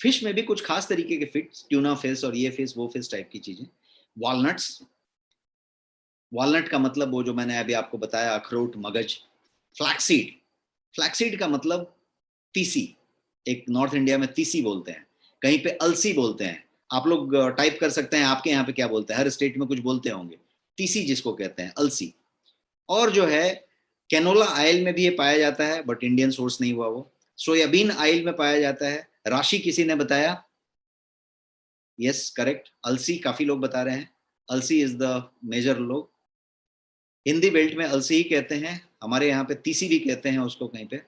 फिश में भी कुछ खास तरीके के फिश, ट्यूना फिश और ये फिश वो फिश टाइप की चीजें। वॉलनट्स, वॉलनट का मतलब वो जो मैंने अभी आपको बताया, अखरोट, मगज। फ्लैक्सीड, फ्लैक्सीड का मतलब तीसी, एक नॉर्थ इंडिया में तीसी बोलते हैं, कहीं पे अलसी बोलते हैं। आप लोग टाइप कर सकते हैं आपके यहाँ पे क्या बोलते हैं, हर स्टेट में कुछ बोलते होंगे। तीसी जिसको कहते हैं, अलसी। और जो है कैनोला ऑयल में भी ये पाया जाता है, बट इंडियन सोर्स नहीं हुआ वो। सोयाबीन ऑयल में पाया जाता है। राशि किसी ने बताया, यस करेक्ट, अलसी काफी लोग बता रहे हैं, अलसी इज द मेजर। लोग हिंदी बेल्ट में अलसी ही कहते हैं, हमारे यहाँ पे तीसी भी कहते हैं उसको कहीं पे।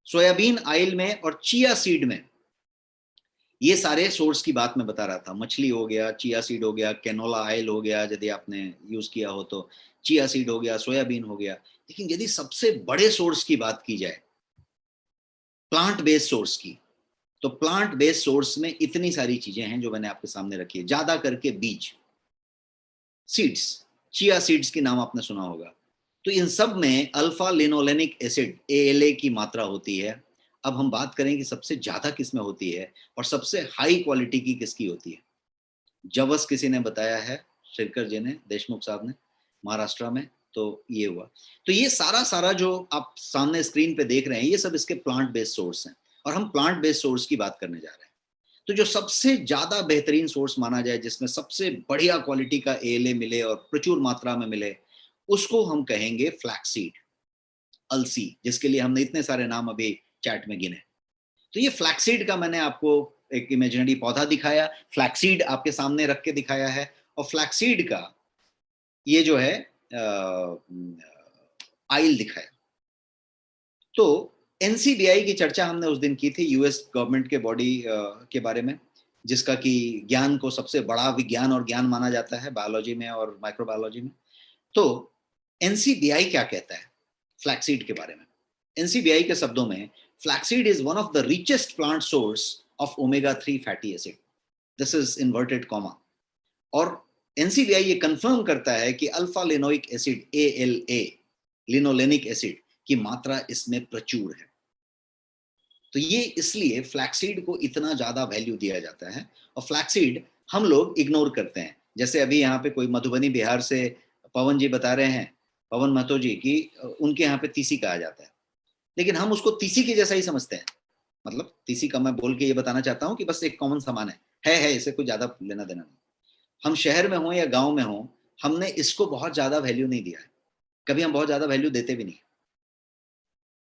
सोयाबीन ऑयल में और चिया सीड में, ये सारे सोर्स की बात मैं बता रहा था। मछली हो गया, चिया सीड हो गया, कैनोला ऑयल हो गया यदि आपने यूज किया हो तो, चिया सीड हो गया, सोयाबीन हो गया। लेकिन यदि सबसे बड़े सोर्स की बात की जाए, प्लांट बेस्ड सोर्स की, तो प्लांट बेस्ड सोर्स में इतनी सारी चीजें हैं जो मैंने आपके सामने रखी है। ज्यादा करके बीज, सीड्स, चिया सीड्स की नाम आपने सुना होगा। तो इन सब में अल्फा लिनोलेनिक एसिड ALA की मात्रा होती है। अब हम बात करें कि सबसे ज्यादा किस में होती है और सबसे हाई क्वालिटी की किसकी होती है। जवस किसी ने बताया है, शिरकर जी ने, देशमुख साहब ने, महाराष्ट्र में। तो ये हुआ। तो ये सारा सारा जो आप सामने स्क्रीन पे देख रहे हैं, ये सब इसके प्लांट बेस्ड सोर्स हैं, और हम प्लांट बेस्ड सोर्स की बात करने जा रहे हैं। तो जो सबसे ज्यादा बेहतरीन सोर्स माना जाए, जिसमें सबसे बढ़िया क्वालिटी का ALA मिले और प्रचुर मात्रा में मिले, उसको हम कहेंगे फ्लैक्सीड, अलसी, जिसके लिए हमने इतने सारे नाम अभी चैट में गिने। तो ये फ्लैक्सीड का मैंने आपको एक इमेजिनरी पौधा दिखाया, फ्लैक्सीड आपके सामने रख के दिखाया है, और फ्लैक्सीड का ये जो है आइल दिखाया। तो NCBI की चर्चा हमने उस दिन की थी, US गवर्नमेंट के बॉडी के बारे में, जिसका कि ज्ञान को सबसे बड़ा विज्ञान और ज्ञान माना जाता है बायोलॉजी में और माइक्रोबायोलॉजी में। तो NCBI क्या कहता है फ्लैक्सीड के बारे में? NCBI के शब्दों में, flaxseed is one of the richest plant source of omega 3 fatty acid. This is inverted comma. और NCBI ये कंफर्म करता है कि alpha linoleic acid ALA, linolenic acid की मात्रा इसमें प्रचुर है। तो ये इसलिए फ्लैक्सीड को इतना ज्यादा वैल्यू दिया जाता है। और फ्लैक्सीड हम लोग इग्नोर करते हैं। जैसे अभी यहाँ पे कोई मधुबनी बिहार से पवन जी बता रहे हैं, पवन महतो जी, की उनके यहाँ पे तीसी कहा जाता है, लेकिन हम उसको तीसी के जैसा ही समझते हैं। मतलब तीसी का मैं बोल के ये बताना चाहता हूँ कि बस एक कॉमन सामान है, इसे कोई ज्यादा लेना देना नहीं। हम शहर में हो या गांव में हो, हमने इसको बहुत ज्यादा वैल्यू नहीं दिया है, कभी हम बहुत ज्यादा वैल्यू देते भी नहीं,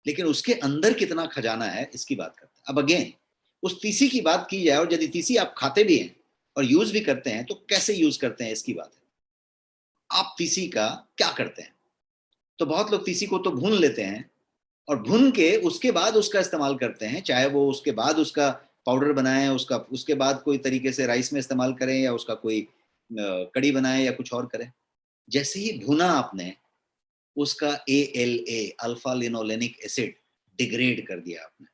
लेकिन उसके अंदर कितना खजाना है इसकी बात करते हैं। अब अगेन उस तीसी की बात की जाए, और यदि तीसी आप खाते भी हैं और यूज भी करते हैं, तो कैसे यूज करते हैं इसकी बात है। आप तीसी का क्या करते हैं? तो बहुत लोग तीसी को तो भून लेते हैं, और भून के उसके बाद उसका इस्तेमाल करते हैं, चाहे वो उसके बाद उसका पाउडर बनाएं, उसका उसके बाद कोई तरीके से राइस में इस्तेमाल करें, या उसका कोई कड़ी बनाएं या कुछ और करें। जैसे ही भुना आपने, उसका ALA, alpha linolenic acid, degrade कर दिया आपने।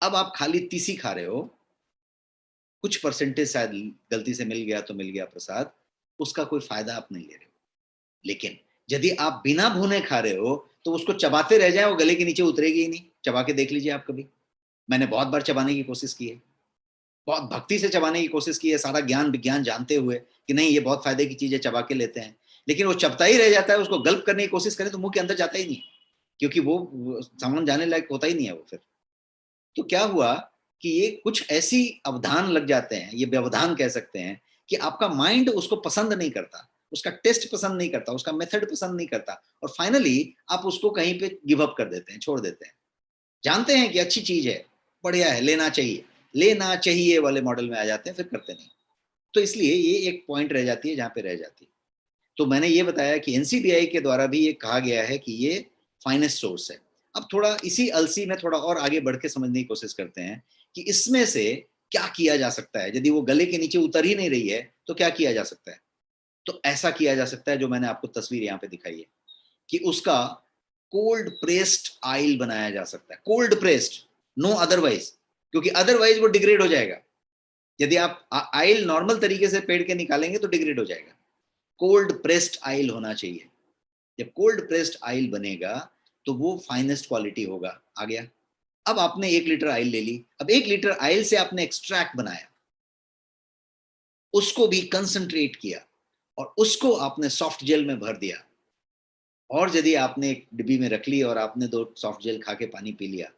अब आप खाली तीसी खा रहे हो, कुछ परसेंटेज शायद गलती से मिल गया तो मिल गया प्रसाद, उसका कोई फायदा आप नहीं ले रहे हो। लेकिन यदि आप बिना भुने खा रहे हो, तो उसको चबाते रह जाए, वो गले के नीचे उतरेगी ही नहीं। चबा के देख लीजिए आप कभी, मैंने बहुत बार चबाने की कोशिश की है, बहुत भक्ति से चबाने की कोशिश की है, सारा ज्ञान विज्ञान जानते हुए कि नहीं ये बहुत फायदे की चीज है, चबा के लेते हैं, लेकिन वो चबता ही रह जाता है। उसको गल्प करने की कोशिश करें तो मुंह के अंदर जाता ही नहीं। क्योंकि वो सामान जाने लायक होता ही नहीं है वो फिर। तो क्या हुआ कि ये कुछ ऐसी अवधान लग जाते हैं, ये व्यवधान कह सकते हैं, कि आपका माइंड उसको पसंद नहीं करता, उसका टेस्ट पसंद नहीं करता, उसका मेथड पसंद नहीं करता, और फाइनली आप उसको कहीं पे गिव अप कर देते हैं, छोड़ देते हैं। जानते हैं कि अच्छी चीज है, बढ़िया है, लेना चाहिए वाले मॉडल में आ जाते हैं, फिर करते नहीं। तो इसलिए ये एक पॉइंट रह जाती है जहां पे रह जाती है। तो मैंने ये बताया कि एनसीबीआई के द्वारा भी ये कहा गया है कि ये फाइनेस्ट सोर्स है। अब थोड़ा इसी अलसी में थोड़ा और आगे बढ़ के समझने की कोशिश करते हैं कि इसमें से क्या किया जा सकता है। यदि वो गले के नीचे उतर ही नहीं रही है तो क्या किया जा सकता है। तो ऐसा किया जा सकता है जो मैंने आपको तस्वीर यहाँ पे दिखाई है कि उसका कोल्ड प्रेस्ड आयल बनाया जा सकता है। कोल्ड प्रेस्ड, नो अदरवाइज, क्योंकि अदरवाइज वो डिग्रेड हो जाएगा। यदि आप आयल नॉर्मल तरीके से पेड़ के निकालेंगे तो डिग्रेड हो जाएगा। कोल्ड प्रेस्ड आयल होना चाहिए। जब कोल्ड प्रेस्ड आयल बनेगा तो वो फाइनेस्ट क्वालिटी होगा। आ गया। अब आपने 1 लीटर आयल ले ली। अब 1 लीटर आयल से आपने एक्सट्रैक्ट बनाया, उसको भी कंसंट्रेट किया और उसको आपने सॉफ्ट जेल में भर दिया। और यदि आपने एक डिब्बी में रख ली और आपने 2 सॉफ्ट जेल खा के पानी पी लिया,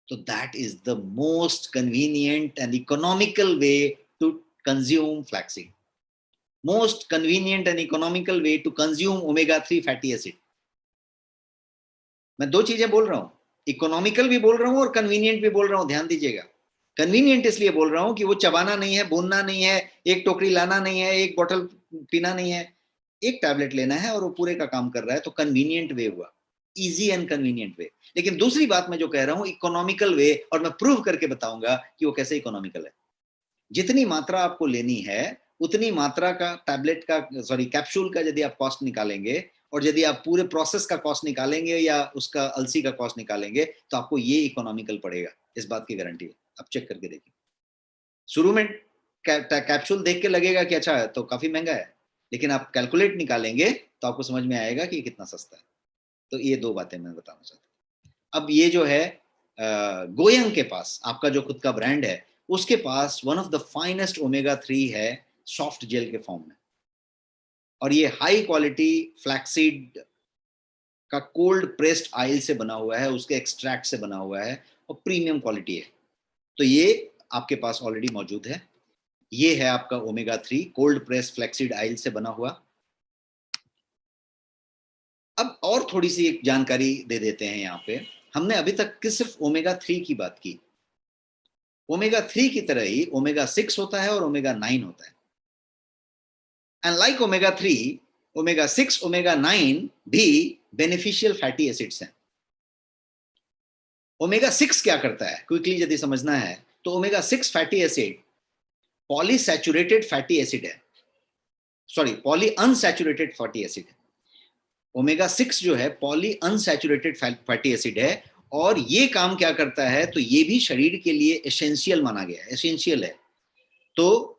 तो that is the most convenient and economical way to consume flaxseed. Most convenient and economical way to consume omega 3 fatty acid. मैं 2 चीजें बोल रहा हूं, इकोनॉमिकल भी बोल रहा हूं और कन्वीनियंट भी बोल रहा हूं। ध्यान दीजिएगा, कन्वीनियंट इसलिए बोल रहा हूं कि वो चबाना नहीं है, भूनना नहीं है, एक टोकरी लाना नहीं है, एक बोतल पीना नहीं है, एक टैबलेट लेना है और वो पूरे का काम कर रहा है। तो कन्वीनियंट वे हुआ, इजी एंड कन्वीनियंट वे। लेकिन दूसरी बात मैं जो कह रहा हूं इकोनॉमिकल वे, और मैं प्रूव करके बताऊंगा कि वो कैसे इकोनॉमिकल है। जितनी मात्रा आपको लेनी है उतनी मात्रा का टैबलेट का, सॉरी कैप्सूल का यदि आप कॉस्ट निकालेंगे, और यदि आप पूरे प्रोसेस का कॉस्ट निकालेंगे या उसका अलसी का कॉस्ट निकालेंगे, तो आपको ये इकोनॉमिकल पड़ेगा। इस बात की गारंटी है, आप चेक करके देखिए। शुरू में कैप्सूल देख के लगेगा कि अच्छा है तो काफी महंगा है, लेकिन आप कैलकुलेट निकालेंगे तो आपको समझ में आएगा कि कितना सस्ता है। तो ये 2 बातें मैं बताना चाहता हूँ। अब ये जो है गोयंग के पास, आपका जो खुद का ब्रांड है, उसके पास one of the finest omega 3 है सॉफ्ट जेल के फॉर्म में, और ये हाई क्वालिटी फ्लैक्सीड का कोल्ड प्रेस्ड ऑयल से बना हुआ है, उसके एक्सट्रैक्ट से बना हुआ है, और प्रीमियम क्वालिटी है। तो ये आपके पास ऑलरेडी मौजूद है। ये है आपका omega 3 cold pressed flaxseed oil से बना हुआ। अब और थोड़ी सी एक जानकारी दे देते हैं यहाँ पे। हमने अभी तक सिर्फ ओमेगा 3 की बात की। ओमेगा 3 की तरह ही ओमेगा 6 होता है और ओमेगा 9 होता है। And like omega 3, omega 6, omega 9 भी बेनिफिशियल फैटी एसिड्स हैं। ओमेगा 6 क्या करता है क्विकली यदि समझना है, तो omega 6 fatty acid polysaturated fatty acid है, sorry poly unsaturated fatty acid है। ओमेगा 6 जो है पॉली अनसैचुरेटेड फैटी एसिड है, और ये काम क्या करता है, तो ये भी शरीर के लिए एसेंशियल माना गया है, एसेंशियल है। तो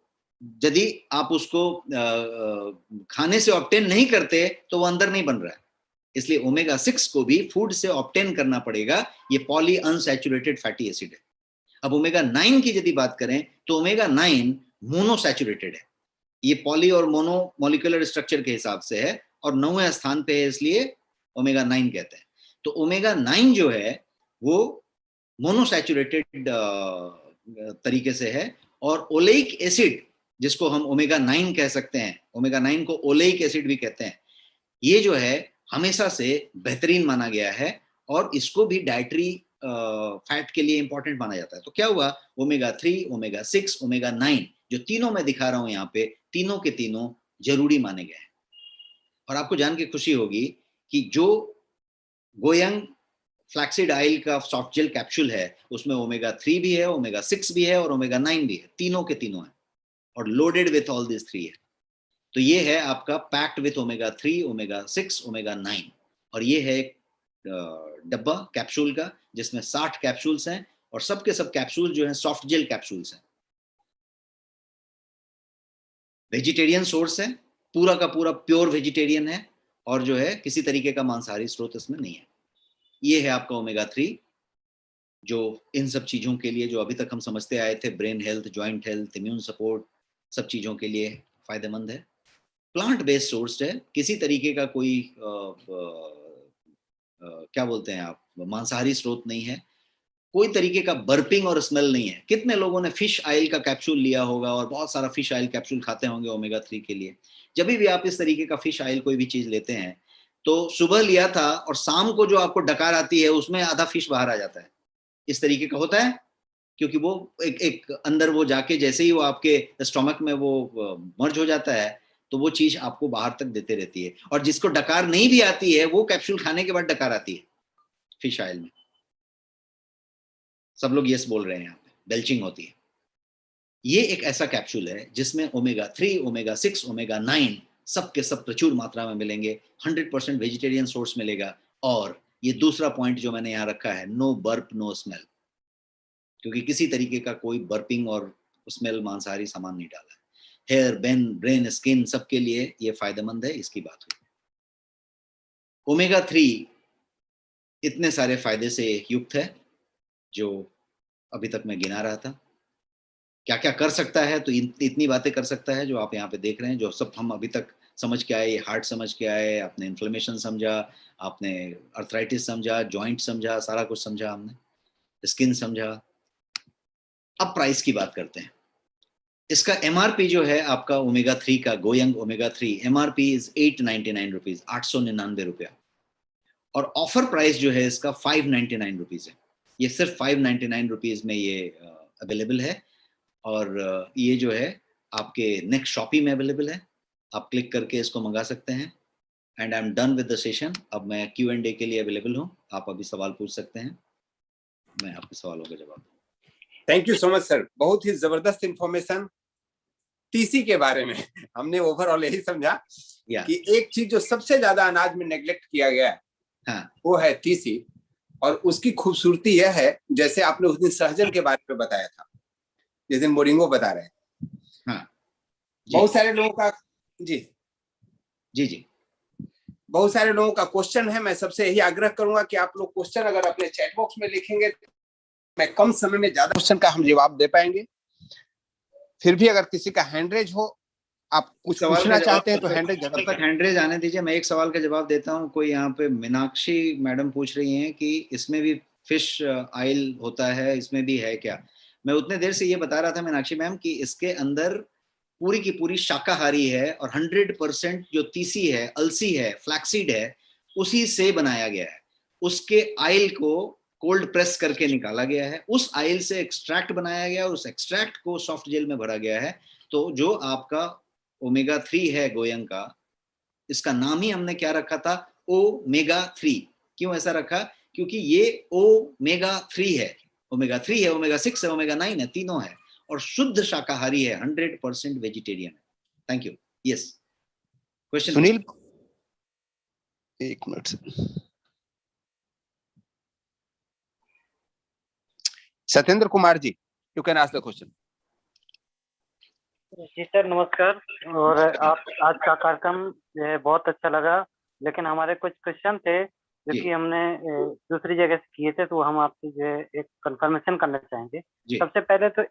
यदि आप उसको खाने से ऑब्टेन नहीं करते तो वो अंदर नहीं बन रहा है। इसलिए ओमेगा 6 को भी फूड से ऑब्टेन करना पड़ेगा। ये पॉली अनसैचुरेटेड फैटी एसिड है। अब ओमेगा 9 की यदि बात करें तो ओमेगा 9 मोनोसैचुरेटेड है। ये पॉली और मोनो मॉलिक्यूलर स्ट्रक्चर के हिसाब से है, और 9वें स्थान पे है, इसलिए ओमेगा 9 कहते हैं। तो ओमेगा 9 जो है वो मोनोसैचुरेटेड तरीके से है, और ओलेइक एसिड जिसको हम ओमेगा 9 कह सकते हैं, ओमेगा 9 को ओलेइक एसिड भी कहते हैं, ये जो है हमेशा से बेहतरीन माना गया है, और इसको भी डाइटरी फैट के लिए इंपॉर्टेंट माना जाता है। तो क्या हुआ, ओमेगा 3, ओमेगा 6, ओमेगा 9 जो तीनों मैं दिखा रहा हूं यहाँ पे, तीनों के तीनों जरूरी माने गए हैं। और आपको जान के खुशी होगी कि जो गोयंग फ्लैक्सीड ऑयल का सॉफ्ट जेल कैप्सूल है उसमें ओमेगा 3 भी है, ओमेगा 6 भी है और ओमेगा 9 भी है, तीनों के तीनों है, और लोडेड विथ ऑल दिस 3 है। तो ये है आपका packed with omega 3, omega 6, omega 9। और ये है एक डब्बा कैप्सूल का जिसमें 60 कैप्सूल्स हैं, और सबके सब कैप्सूल जो हैं सॉफ्ट जेल कैप्सूल्स हैं। वेजिटेरियन सोर्स है, पूरा का पूरा प्योर वेजिटेरियन है, और जो है किसी तरीके का मांसाहारी स्रोत इसमें नहीं है। ये है आपका ओमेगा 3 जो इन सब चीज़ों के लिए जो अभी तक हम समझते आए थे, brain health, joint health, immune support, सब चीज़ों के लिए फायदेमंद है। प्लांट बेस्ड सोर्स है, किसी तरीके का कोई क्या बोलते हैं आप, मांसाहारी स्रोत नहीं है, कोई तरीके का बर्पिंग और स्मेल नहीं है। कितने लोगों ने फिश ऑयल का कैप्सूल लिया होगा और बहुत सारा फिश ऑयल कैप्सूल खाते होंगे ओमेगा 3 के लिए। जब भी आप इस तरीके का फिश ऑयल कोई भी चीज लेते हैं, तो सुबह लिया था और शाम को जो आपको डकार आती है उसमें आधा फिश बाहर आ जाता है। इस तरीके का होता है, क्योंकि वो एक अंदर वो जाके जैसे ही वो आपके स्टोमक में वो मर्ज हो जाता है, तो वो चीज आपको बाहर तक देते रहती है। और जिसको डकार नहीं भी आती है, वो कैप्सूल खाने के बाद डकार आती है फिश ऑयल में। सब लोग यस बोल रहे हैं, यहाँ पे बेल्चिंग होती है। ये एक ऐसा कैप्सूल है जिसमें ओमेगा 3, ओमेगा 6, ओमेगा 9 सब के सब प्रचुर मात्रा में मिलेंगे। 100% वेजिटेरियन सोर्स मिलेगा। और ये दूसरा पॉइंट जो मैंने यहाँ रखा है, नो बर्प नो स्मेल, क्योंकि किसी तरीके का कोई बर्पिंग और स्मेल मांसाहारी सामान नहीं डाला है। हेयर, ब्रेन, स्किन सबके लिए ये फायदेमंद है, इसकी बात हुई। ओमेगा 3 इतने सारे फायदे से युक्त है जो अभी तक मैं गिना रहा था। क्या क्या कर सकता है, तो इतनी बातें कर सकता है जो आप यहाँ पे देख रहे हैं, जो सब हम अभी तक समझ के आए। हार्ट समझ के आए, आपने इन्फ्लेमेशन समझा, आपने अर्थराइटिस समझा, जॉइंट समझा, सारा कुछ समझा हमने, स्किन समझा। अब प्राइस की बात करते हैं। इसका एमआरपी जो है आपका ओमेगा 3 का, going omega 3 MRP is 899 rupees, 899 रुपया। और ऑफर प्राइस जो है इसका 599 रुपीज है। ये सिर्फ 599 रुपीज में ये अवेलेबल है। और ये जो है आपके नेक्स्ट शॉपी में अवेलेबल है। आप क्लिक करके इसको मंगा सकते हैं। And I am done with the session. अब मैं Q&A के लिए अवेलेबल हूँ, आप अभी सवाल पूछ सकते हैं, मैं आपके सवालों का जवाब दूँ। Thank you so much sir, बहुत ही जबरदस्त इंफॉर्मेशन टीसी के बारे में। हमने ओवरऑल यही समझा कि एक चीज जो सबसे ज्यादा अनाज में नेग्लेक्ट किया गया है, वो है टीसी। और उसकी खूबसूरती यह है, जैसे आपने उस दिन सहजन के बारे में बताया था, जिस दिन मोरिंगो बता रहे हैं। बहुत सारे लोगों का जी बहुत सारे लोगों का क्वेश्चन है। मैं सबसे यही आग्रह करूंगा कि आप लोग क्वेश्चन अगर अपने चैट बॉक्स में लिखेंगे, मैं कम समय में ज्यादा क्वेश्चन का हम जवाब दे पाएंगे। फिर भी अगर किसी का हैंड रेज हो, आप कुछ पूछना चाहते हैं तो हैंड रेज जब तक हैंड रेज आने दीजिए, मैं एक सवाल का जवाब देता हूँ। कोई यहाँ पे मीनाक्षी मैडम पूछ रही हैं कि इसमें भी फिश ऑयल होता है, इसमें भी है क्या? मैं उतने देर से ये बता रहा था मीनाक्षी मैम कि इसके अंदर पूरी की पूरी शाकाहारी है और 100% जो तीसी है, अलसी है, फ्लैक्सीड है, उसी से बनाया गया है। उसके ऑयल को कोल्ड प्रेस करके निकाला गया है, उस ऑयल से एक्सट्रैक्ट बनाया गया, उस एक्सट्रैक्ट को सॉफ्ट जेल में भरा गया है। तो जो आपका ओमेगा 3 है गोयंग का, इसका नाम ही हमने क्या रखा था, ओमेगा 3। क्यों ऐसा रखा? क्योंकि ये ओमेगा 3 है, ओमेगा 3 है, ओमेगा 6 है, ओमेगा 9 है, तीनों है। और शुद्ध शाकाहारी है, 100% वेजिटेरियन है। Thank you. Yes, question Sunil, एक minute Satyendra Kumar ji, you can ask the question. जी सर, नमस्कार। और आप आज का कार्यक्रम जो है बहुत अच्छा लगा, लेकिन हमारे कुछ क्वेश्चन थे जो कि हमने दूसरी जगह से किए थे, तो हम आपसे जो है एक कंफर्मेशन करना चाहेंगे। सबसे पहले तो